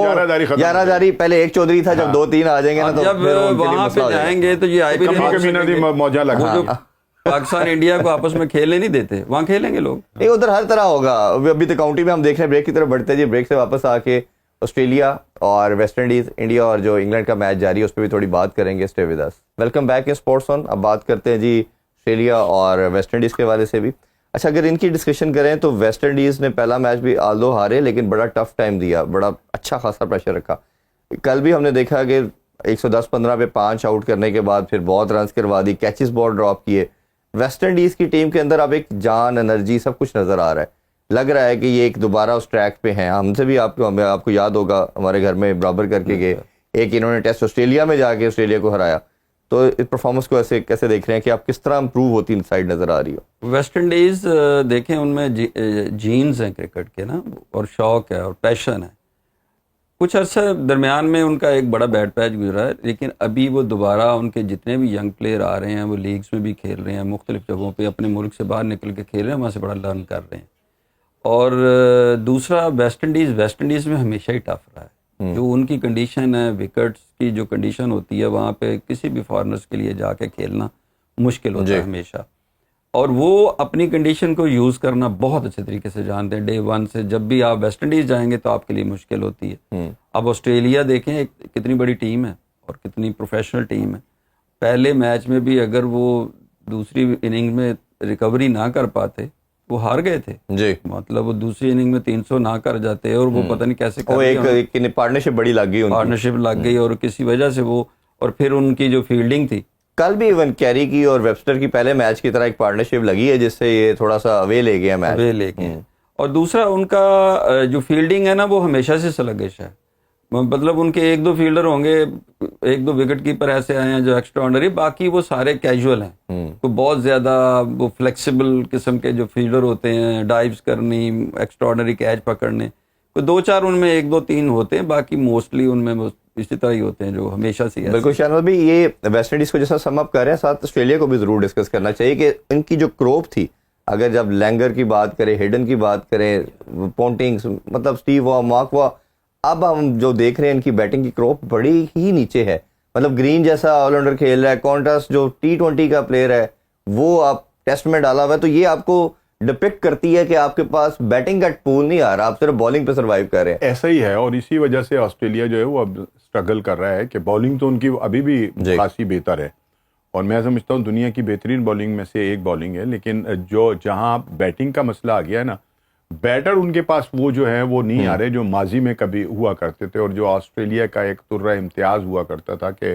گیارہ داری پہلے ایک چودھری تھا, جب 2-3 آ جائیں گے نا تو جب وہاں پہ جائیں گے تو یہ آئی پی ایل موجہ لگا پاکستان انڈیا کو آپس میں کھیلنے نہیں دیتے, وہاں کھیلیں گے لوگ. نہیں ادھر ہر طرح ہوگا. ابھی تو کاؤنٹی میں ہم دیکھ رہے ہیں, بریک کی طرف بڑھتے ہیں جی, بریک سے واپس آ کے آسٹریلیا اور ویسٹ انڈیز, انڈیا اور جو انگلینڈ کا میچ جاری ہے اس پہ بھی تھوڑی بات کریں گے. Stay with us. Welcome back sports on. اب بات کرتے ہیں جی آسٹریلیا اور ویسٹ انڈیز کے حوالے سے بھی. اچھا اگر ان کی ڈسکشن کریں تو ویسٹ انڈیز نے پہلا میچ بھی آلدو ہارے لیکن بڑا ٹف ٹائم دیا, بڑا اچھا خاصا پریشر رکھا. کل بھی ہم نے دیکھا کہ 110-15 پہ 5 آؤٹ کرنے کے بعد پھر بہت رنز کروا دی, کیچز بال ڈراپ کیے. ویسٹ انڈیز کی ٹیم کے اندر اب ایک جان, انرجی, سب کچھ نظر آ رہا ہے. لگ رہا ہے کہ یہ ایک دوبارہ اس ٹریک پہ ہیں. ہم سے بھی آپ کو یاد ہوگا ہمارے گھر میں برابر کر کے گئے, ایک انہوں نے ٹیسٹ آسٹریلیا میں جا کے آسٹریلیا کو ہرایا. تو اس پرفارمنس کو ایسے کیسے دیکھ رہے ہیں کہ آپ کس طرح امپروو ہوتی سائڈ نظر آ رہی ہو؟ ویسٹ انڈیز دیکھیں ان میں جینز ہیں کرکٹ کے نا, اور شوق ہے اور پیشن ہے. کچھ عرصہ درمیان میں ان کا ایک بڑا بیڈ پیچ گزرا ہے, لیکن ابھی وہ دوبارہ ان کے جتنے بھی ینگ پلیئر آ رہے ہیں وہ لیگز میں بھی کھیل رہے ہیں, مختلف جگہوں پہ اپنے ملک سے باہر نکل کے کھیل رہے ہیں, وہاں سے بڑا لرن کر رہے ہیں. اور دوسرا ویسٹ انڈیز میں ہمیشہ ہی ٹف رہا ہے. جو ان کی کنڈیشن ہے, وکٹس کی جو کنڈیشن ہوتی ہے وہاں پہ کسی بھی فارنرز کے لیے جا کے کھیلنا مشکل ہوتا ہے ہمیشہ. اور وہ اپنی کنڈیشن کو یوز کرنا بہت اچھے طریقے سے جانتے ہیں. ڈے 1 سے جب بھی آپ ویسٹ انڈیز جائیں گے تو آپ کے لیے مشکل ہوتی ہے. اب آسٹریلیا دیکھیں کتنی بڑی ٹیم ہے اور کتنی پروفیشنل ٹیم ہے. پہلے میچ میں بھی اگر وہ دوسری اننگ میں ریکوری نہ کر پاتے, وہ ہار گئے تھے جی, مطلب وہ دوسری اننگ میں 300 نہ کر جاتے اور وہ پتہ نہیں کیسے پارٹنرشپ بڑی لگ گئی, پارٹنرشپ لگ گئی اور کسی وجہ سے وہ, اور پھر ان کی جو فیلڈنگ تھی کل بھی ایون کیری کی اور ویبسٹر کی پہلے میچ کی طرح ایک پارٹنرشپ لگی ہے جس سے یہ تھوڑا سا اوے لے گیا میچ, اوے لے گئے. اور دوسرا ان کا جو فیلڈنگ ہے نا وہ ہمیشہ سے سلگش ہے. مطلب ان کے 1-2 فیلڈر ہوں گے, 1-2 وکٹ کیپر ایسے آئے ہیں جو ایکسٹراڈنری, باقی وہ سارے کیجول ہیں. تو بہت زیادہ وہ فلیکسیبل قسم کے جو فیلڈر ہوتے ہیں, ڈائیوز کرنی, ایکسٹراڈنری کیچ پکڑنے, کوئی 2-4 ان میں 1-2-3 ہوتے ہیں, باقی موسٹلی ان میں اسی طرح ہی ہوتے ہیں جو ہمیشہ سے. بالکل شاہنواز بھی, یہ ویسٹ انڈیز کو جیسا سم اپ کر رہے ہیں, ساتھ آسٹریلیا کو بھی ضرور ڈسکس کرنا چاہیے کہ ان کی جو کروپ تھی, اگر جب لینگر کی بات کریں, ہیڈن کی بات کریں, پونٹنگ, مطلب اسٹیو وا, مارک وا, اب ہم جو دیکھ رہے ہیں ان کی بیٹنگ کی کروپ بڑی ہی نیچے ہے. مطلب گرین جیسا آل راؤنڈر کھیل رہا ہے, کانٹراسٹ جو T20 کا پلیئر ہے وہ آپ ٹیسٹ میں ڈالا ہوا ہے, تو یہ آپ کو ڈپکٹ کرتی ہے کہ آپ کے پاس بیٹنگ کا پول نہیں آ رہا, آپ صرف بالنگ پہ سروائیو کر رہے ہیں. ایسا ہی ہے, اور اسی وجہ سے آسٹریلیا جو ہے وہ اب اسٹرگل کر رہا ہے کہ بالنگ تو ان کی ابھی بھی خاصی بہتر ہے, اور میں سمجھتا ہوں دنیا کی بہترین بالنگ میں سے ایک بالنگ ہے. لیکن جو جہاں بیٹنگ کا مسئلہ آ گیا ہے نا, بیٹر ان کے پاس وہ جو ہے وہ نہیں آ رہے جو ماضی میں کبھی ہوا کرتے تھے, اور جو آسٹریلیا کا ایک ترہ امتیاز ہوا کرتا تھا کہ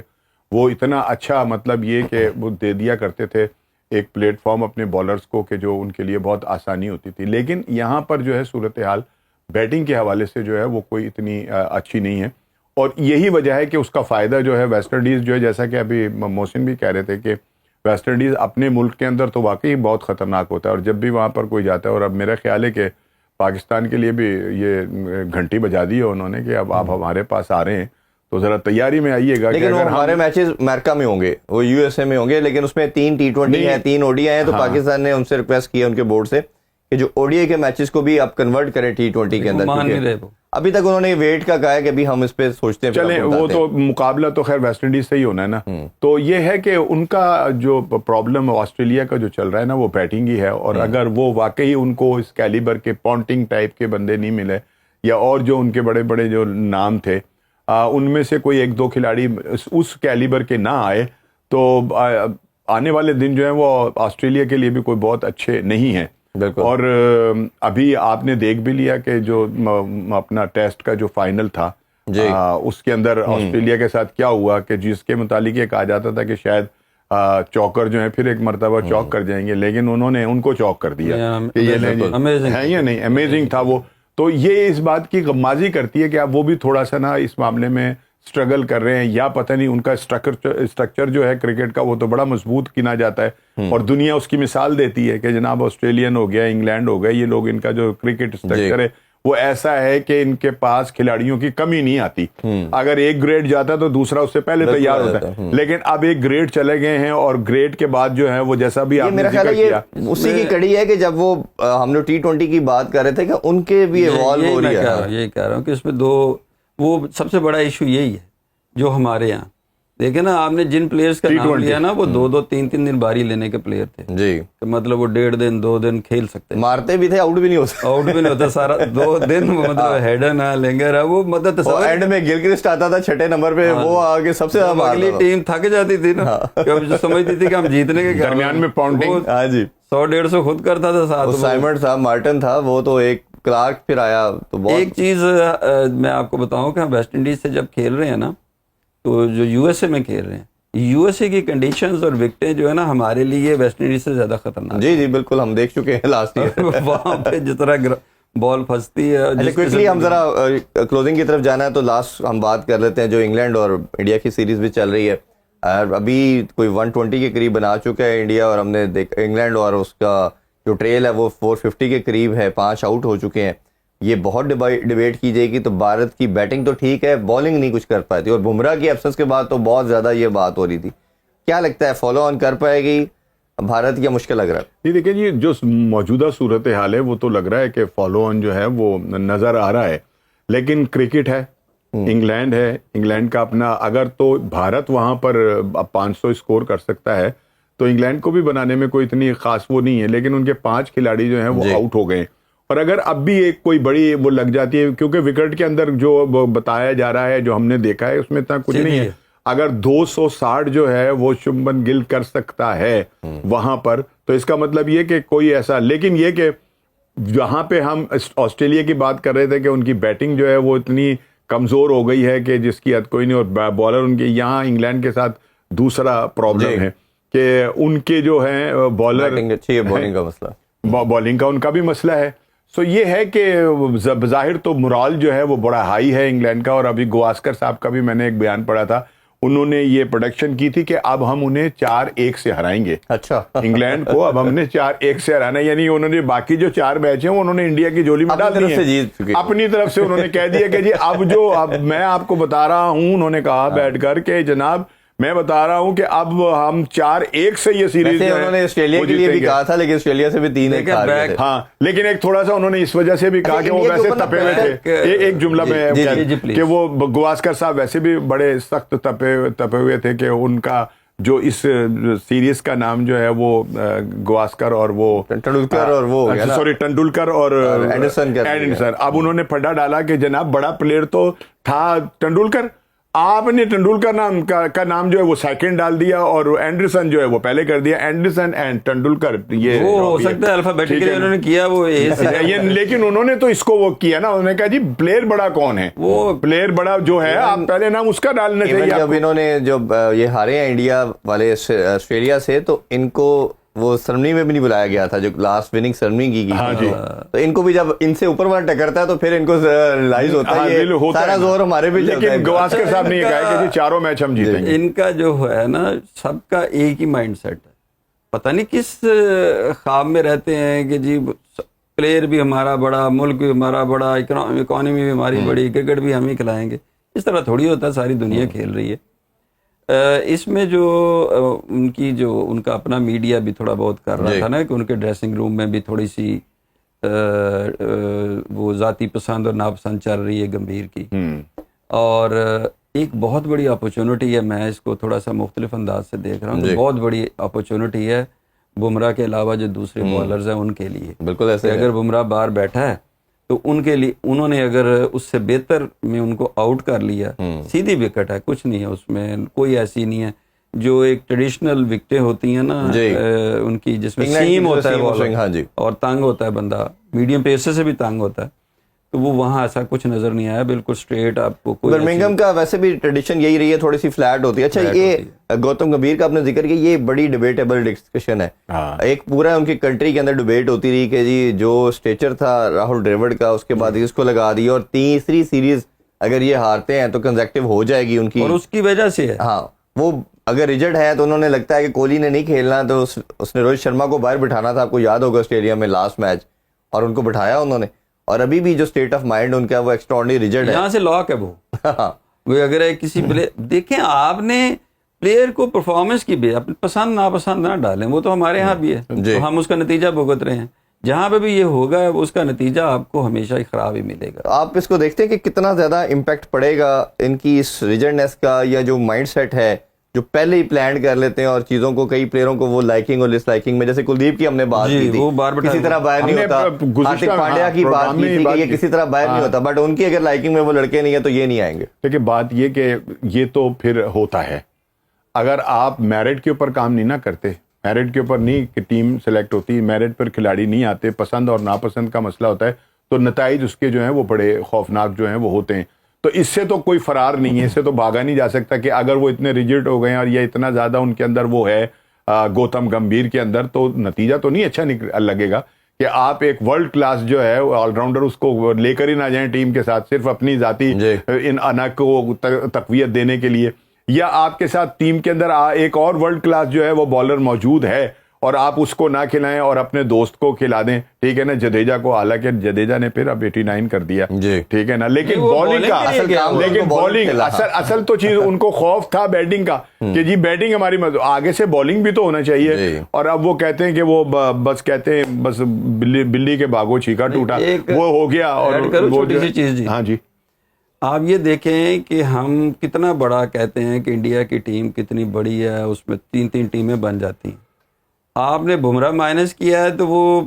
وہ اتنا اچھا, مطلب یہ کہ وہ دے دیا کرتے تھے ایک پلیٹ فارم اپنے بالرز کو کہ جو ان کے لیے بہت آسانی ہوتی تھی. لیکن یہاں پر جو ہے صورتحال بیٹنگ کے حوالے سے جو ہے وہ کوئی اتنی اچھی نہیں ہے, اور یہی وجہ ہے کہ اس کا فائدہ جو ہے ویسٹ انڈیز جو ہے, جیسا کہ ابھی محسن بھی کہہ رہے تھے کہ ویسٹ انڈیز اپنے ملک کے اندر تو واقعی بہت خطرناک ہوتا ہے, اور جب بھی وہاں پر کوئی جاتا ہے, اور اب میرا خیال ہے کہ پاکستان کے لیے بھی یہ گھنٹی بجا دی ہے انہوں نے کہ اب آپ ہمارے پاس آ رہے ہیں تو ذرا تیاری میں آئیے گا. لیکن ہمارے میچز امریکہ میں ہوں گے, وہ USA میں ہوں گے, لیکن اس میں 3 T20 ہیں, 3 ODI ہیں, تو پاکستان نے ان سے ریکویسٹ کی ہے ان کے بورڈ سے کہ جو ODI کے میچز کو بھی آپ کنورٹ کریں T20 کے اندر. ابھی تک انہوں نے ویٹ کا کہا ہے کہ ابھی ہم اس پہ سوچتے ہیں. چلیں وہ تو مقابلہ تو خیر ویسٹ انڈیز سے ہی ہونا ہے نا, تو یہ ہے کہ ان کا جو پرابلم آسٹریلیا کا جو چل رہا ہے نا وہ بیٹنگ ہی ہے. اور اگر وہ واقعی ان کو اس کیلیبر کے پونٹنگ ٹائپ کے بندے نہیں ملے, یا اور جو ان کے بڑے بڑے جو نام تھے ان میں سے کوئی 1-2 کھلاڑی اس کیلیبر کے نہ آئے, تو آنے والے دن جو ہیں وہ آسٹریلیا کے لیے بھی کوئی بہت اچھے نہیں ہیں. اور ابھی آپ نے دیکھ بھی لیا کہ جو اپنا ٹیسٹ کا جو فائنل تھا اس کے اندر آسٹریلیا کے ساتھ کیا ہوا کہ جس کے متعلق یہ کہا جاتا تھا کہ شاید چوکر جو ہے پھر ایک مرتبہ چوک کر جائیں گے، لیکن انہوں نے ان کو چوک کر دیا کہ یہ ہے یا نہیں، امیزنگ تھا وہ. تو یہ اس بات کی غمازی کرتی ہے کہ اب وہ بھی تھوڑا سا نا اس معاملے میں اسٹرگل کر رہے ہیں، یا پتہ نہیں ان کا اسٹرکچر جو ہے کرکٹ کا وہ تو بڑا مضبوط گنا جاتا ہے، اور دنیا اس کی مثال دیتی ہے کہ جناب آسٹریلین ہو گیا، انگلینڈ ہو گیا، یہ لوگ ان کا جو کرکٹ اسٹرکچر ہے وہ ایسا ہے کہ ان کے پاس کھلاڑیوں کی کمی نہیں آتی. اگر ایک گریڈ جاتا تو دوسرا اس سے پہلے تیار ہوتا ہے، لیکن اب ایک گریڈ چلے گئے ہیں، اور گریڈ کے بعد جو ہے وہ جیسا بھی آپ نے ذکر کیا اسی کی کڑی ہے کہ جب وہ ہم نے T20 کی بات کر رہے تھے کہ ان کے بھی ایوالو ہو رہی ہے. یہی کہہ رہا ہوں کہ اس میں وہ سب سے بڑا ایشو یہی ہے جو ہمارے یہاں دیکھیں نا، آپ نے جن پلیئرز کا نام لیا نا وہ 2-3 دن باری لینے کے پلیئر تھے جی، مطلب وہ 1.5 دن 2 دن کھیل سکتے، مارتے بھی تھے، آؤٹ بھی نہیں ہوتا سارا 2 دن مطلب ہیڈر نہ لینگر ہے وہ، مطلب اینڈ میں گلکرسٹ آتا تھا 6 نمبر پہ، وہ آگے سب سے زیادہ اگلی ٹیم تھک جاتی تھی نا، جو سمجھتی تھی کہ ہم جیتنے کے درمیان میں پاؤنڈنگ 100-150 خود کرتا تھا، ساتھ سائمنڈ تھا، مارٹن تھا، وہ تو ایک کلارک پھر آیا. تو ایک چیز میں آپ کو بتاؤں کہ ہم ویسٹ انڈیز سے جب کھیل رہے ہیں نا، تو جو یو ایس اے میں کھیل رہے ہیں، یو ایس اے کی کنڈیشنز اور وکٹیں جو ہے نا ہمارے لیے ویسٹ انڈیز سے زیادہ خطرناک. جی بالکل، ہم دیکھ چکے ہیں لاسٹ ایئر وہاں پہ جس طرح بال پھنستی ہے. کوئکلی ہم ذرا کلوزنگ کی طرف جانا ہے تو لاسٹ ہم بات کر لیتے ہیں جو انگلینڈ اور انڈیا کی سیریز بھی چل رہی ہے. ابھی کوئی 120 کے قریب بنا چکا ہے انڈیا، اور ہم نے دیکھا انگلینڈ اور اس کا جو ٹریل ہے وہ 450 کے قریب ہے، 5 آؤٹ ہو چکے ہیں. یہ بہت ڈیبیٹ کی جائے گی. تو بھارت کی بیٹنگ تو ٹھیک ہے، بالنگ نہیں کچھ کر پائی تھی، اور بمراہ کی ایبسنس کے بعد تو بہت زیادہ یہ بات ہو رہی تھی. کیا لگتا ہے فالو آن کر پائے گی بھارت یا مشکل لگ رہا ہے؟ دیکھیں جی، جو موجودہ صورتحال ہے وہ تو لگ رہا ہے کہ فالو آن جو ہے وہ نظر آ رہا ہے، لیکن کرکٹ ہے، انگلینڈ ہے، انگلینڈ کا اپنا، اگر تو بھارت وہاں پر 500 اسکور کر سکتا ہے تو انگلینڈ کو بھی بنانے میں کوئی اتنی خاص وہ نہیں ہے، لیکن ان کے 5 کھلاڑی جو ہیں وہ آؤٹ ہو گئے. اور اگر اب بھی ایک کوئی بڑی وہ لگ جاتی ہے، کیونکہ وکٹ کے اندر جو بتایا جا رہا ہے، جو ہم نے دیکھا ہے، اس میں اتنا کچھ نہیں ہے. اگر 260 جو ہے وہ شبمن گل کر سکتا ہے وہاں پر، تو اس کا مطلب یہ کہ کوئی ایسا، لیکن یہ کہ جہاں پہ ہم آسٹریلیا کی بات کر رہے تھے کہ ان کی بیٹنگ جو ہے وہ اتنی کمزور ہو گئی ہے کہ جس کی حد کوئی نہیں، اور بالر ان کے، یہاں انگلینڈ کے ساتھ دوسرا پرابلم ہے کہ ان کے جو ہیں بالر، بالنگ کا ان کا بھی مسئلہ ہے. سو یہ ہے کہ بظاہر تو مرال جو ہے وہ بڑا ہائی ہے انگلینڈ کا. اور ابھی گواسکر صاحب کا بھی میں نے ایک بیان پڑھا تھا، انہوں نے یہ پروڈکشن کی تھی کہ اب ہم انہیں 4-1 سے ہرائیں گے. اچھا، انگلینڈ کو اب ہم نے 4-1 سے ہرانا ہے، یعنی انہوں نے باقی جو 4 میچ ہیں انہوں نے انڈیا کی جولی میں ڈال دی ہیں اپنی طرف سے. انہوں نے کہہ دیا کہ جی اب میں آپ کو بتا رہا ہوں، انہوں نے کہا بیٹھ کر کہ جناب میں بتا رہا ہوں کہ اب ہم 4-1 سے یہ سیریز، انہوں نے آسٹریلیا کے لیے بھی کہا تھا، لیکن آسٹریلیا سے بھی 3-1 ہار گئے. ہاں، لیکن ایک تھوڑا سا انہوں نے اس وجہ سے بھی کہا کہ وہ ویسے تپے ہوئے تھے. ایک جملہ میں کہ وہ گواسکر صاحب ویسے بھی بڑے سخت تپے ہوئے تھے کہ ان کا جو اس سیریز کا نام جو ہے وہ گواسکر اور وہ ٹنڈولکر اور اینڈرسن. اب انہوں نے پھڈا ڈالا کہ جناب بڑا پلیئر تو تھا ٹنڈولکر، آپ نے ٹنڈولکر نام کا نام جو ہے وہ سیکنڈ ڈال دیا، اور اینڈرسن جو ہے وہ پہلے کر دیا. اینڈرسن اینڈ ٹنڈولکر، یہ ہو سکتا ہے الفابیٹیکلی انہوں نے کیا وہ، لیکن انہوں نے تو اس کو وہ کیا نا، انہوں نے کہا جی پلیئر بڑا کون ہے، وہ پلیئر بڑا جو ہے آپ پہلے نام اس کا ڈالنا چاہیے. جب انہوں نے جب یہ ہارے ہیں انڈیا والے آسٹریلیا سے، تو ان کو وہ سرمنی میں بھی نہیں بلایا گیا تھا جو لاسٹ وننگ سرمنی کی گئی. تو ان کو بھی جب ان سے اوپر والا ٹکرتا ہے تو پھر ان کو ریلائز ہوتا ہے سارا زور ہمارے بھی چلتا ہے. لیکن گواسکر صاحب نے یہ کہا کہ جی 4 میچ ہم جیتیں گے. ان کا جو ہے نا سب کا ایک ہی مائنڈ سیٹ ہے، پتہ نہیں کس خواب میں رہتے ہیں کہ جی پلیئر بھی ہمارا بڑا، ملک بھی ہمارا بڑا، اکانومی بھی ہماری بڑی، کرکٹ بھی ہم ہی کھلائیں گے. اس طرح تھوڑی ہوتا ہے، ساری دنیا کھیل رہی ہے. اس میں جو ان کا اپنا میڈیا بھی تھوڑا بہت کر رہا تھا نا کہ ان کے ڈریسنگ روم میں بھی تھوڑی سی وہ ذاتی پسند اور ناپسند چل رہی ہے گمبھیر کی. اور ایک بہت بڑی اپرچونٹی ہے، میں اس کو تھوڑا سا مختلف انداز سے دیکھ رہا ہوں، بہت بڑی اپرچونٹی ہے بمراہ کے علاوہ جو دوسرے بالرز ہیں ان کے لیے. بالکل ایسے اگر بمراہ باہر بیٹھا ہے تو ان کے لیے انہوں نے اگر اس سے بہتر میں ان کو آؤٹ کر لیا، سیدھی وکٹ ہے، کچھ نہیں ہے اس میں، کوئی ایسی نہیں ہے جو ایک ٹریڈیشنل وکٹیں ہوتی ہیں نا ان کی جس میں سیم ہوتا ہے اور تنگ ہوتا ہے بندہ, میڈیم پیسے سے بھی تنگ ہوتا ہے, تو وہ وہاں ایسا کچھ نظر نہیں آیا, بالکل اسٹریٹ آپ کو. برمنگھم کا ویسے بھی ٹریڈیشن یہی رہی ہے, تھوڑی سی فلیٹ ہوتی ہے. اچھا یہ گوتم گمبھیر کا آپ نے ذکر کیا, یہ بڑی ڈیبیٹیبل ڈسکشن ہے. ایک پورا ان کی کنٹری کے اندر ڈیبیٹ ہوتی رہی کہ جی جو اسٹیچر تھا راہل ڈریوڈ کا, اس کے بعد اس کو لگا دی, اور تیسری سیریز اگر یہ ہارتے ہیں تو کنزیکٹیو ہو جائے گی ان کی, اور اس کی وجہ سے ہاں وہ اگر ریجڈ ہے تو انہوں نے لگتا ہے کہ کوہلی نے نہیں کھیلنا, تو اس نے روہت شرما کو باہر بٹھانا تھا, آپ کو یاد ہوگا آسٹریلیا میں لاسٹ میچ, اور ان کو بٹھایا انہوں نے, اور ابھی بھی جو اسٹیٹ آف مائنڈ ان کا وہ ایکسٹراڈنری ریجڈ ہے, یہاں سے لاک ہے وہ اگر کسی دیکھیں آپ نے پلیئر کو پرفارمنس کی بھی اپنی پسند ناپسند نہ ڈالیں, وہ تو ہمارے ہاں بھی ہے, تو ہم اس کا نتیجہ بھگت رہے ہیں. جہاں پہ بھی یہ ہوگا اس کا نتیجہ آپ کو ہمیشہ ہی خراب ہی ملے گا. آپ اس کو دیکھتے ہیں کہ کتنا زیادہ امپیکٹ پڑے گا ان کی اس ریجڈنس کا, یا جو مائنڈ سیٹ ہے جو پہلے ہی پلان کر لیتے ہیں اور چیزوں کو, کئی پلیئروں کو وہ لائکنگ اور ڈس لائکنگ میں, جیسے کلدیپ کی ہم نے بات کی تھی, کسی طرح باہر نہیں ہوتا, ہاردک پانڈیا کی بات کی تھی کہ یہ کسی طرح باہر نہیں ہوتا, بٹ ان کی اگر لائکنگ میں وہ لڑکے نہیں ہیں تو یہ نہیں آئیں گے. دیکھیں بات یہ کہ یہ تو پھر ہوتا ہے, اگر آپ میرٹ کے اوپر کام نہیں نہ کرتے, میرٹ کے اوپر نہیں کہ ٹیم سلیکٹ ہوتی, میرٹ پر کھلاڑی نہیں آتے, پسند اور ناپسند کا مسئلہ ہوتا ہے, تو نتائج اس کے جو ہیں وہ بڑے خوفناک جو ہیں وہ ہوتے ہیں. تو اس سے تو کوئی فرار نہیں ہے, اس سے تو بھاگا نہیں جا سکتا کہ اگر وہ اتنے ریجڈ ہو گئے ہیں اور یہ اتنا زیادہ ان کے اندر وہ ہے گوتم گمبھیر کے اندر, تو نتیجہ تو نہیں اچھا لگے گا کہ آپ ایک ورلڈ کلاس جو ہے آل راؤنڈر اس کو لے کر ہی نہ جائیں ٹیم کے ساتھ صرف اپنی ذاتی ان انا کو تقویت دینے کے لیے, یا آپ کے ساتھ ٹیم کے اندر ایک اور ورلڈ کلاس جو ہے وہ بالر موجود ہے اور آپ اس کو نہ کھلائیں اور اپنے دوست کو کھلا دیں, ٹھیک ہے نا, جڈیجا کو, حالانکہ جڈیجا نے پھر اب 89 کر دیا, ٹھیک ہے نا, لیکن بالنگ کا اصل تو چیز ان کو خوف تھا بیٹنگ کا کہ جی بیٹنگ ہماری آگے سے بالنگ بھی تو ہونا چاہیے, اور اب وہ کہتے ہیں کہ وہ بس کہتے ہیں بس بلی کے باغوں چھینکا ٹوٹا, وہ ہو گیا. اور ہاں جی, آپ یہ دیکھیں کہ ہم کتنا بڑا کہتے ہیں کہ انڈیا کی ٹیم کتنی بڑی ہے, اس میں 3 ٹیمیں بن جاتی ہیں. آپ نے بمراہ مائنس کیا ہے تو وہ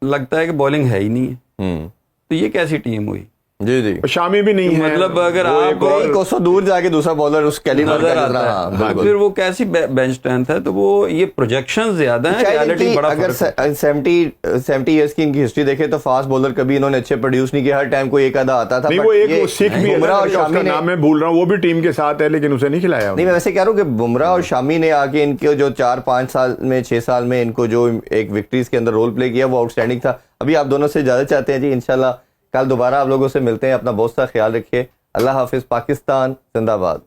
لگتا ہے کہ بالنگ ہے ہی نہیں ہے, تو یہ کیسی ٹیم ہوئی؟ جی شامی بھی نہیں ہے, مطلب اگر آپ کو دور جا کے دوسرا بالر اس کیلیبر کا نظر آتا ہے, پھر وہ کیسی بینچ اسٹرینتھ ہے, تو وہ یہ پروجیکشن زیادہ ہیں, ریئلٹی بڑا. اگر 70 ایئرس کی ان کی ہسٹری دیکھیں تو فاسٹ بالر کبھی انہوں نے اچھے پروڈیوس نہیں کیا, ہر ٹائم کوئی ایک آدھا آتا تھا. وہ ایک سکھ بھی بمراہ اور شامی, نام میں بھول رہا ہوں, وہ بھی ٹیم کے ساتھ ہے لیکن اسے نہیں کھلایا. نہیں, میں ویسے کہہ رہا ہوں کہ بمراہ اور شامی نے آ کے ان کے جو 4-5 سال میں 6 سال میں ان کو جو ایک وکٹریز کے اندر رول پلے کیا وہ آؤٹ اسٹینڈنگ تھا. ابھی آپ دونوں سے اجازت چاہتے ہیں جی, انشاءاللہ کل دوبارہ آپ لوگوں سے ملتے ہیں. اپنا بہت سا خیال رکھیے. اللہ حافظ. پاکستان زندہ باد.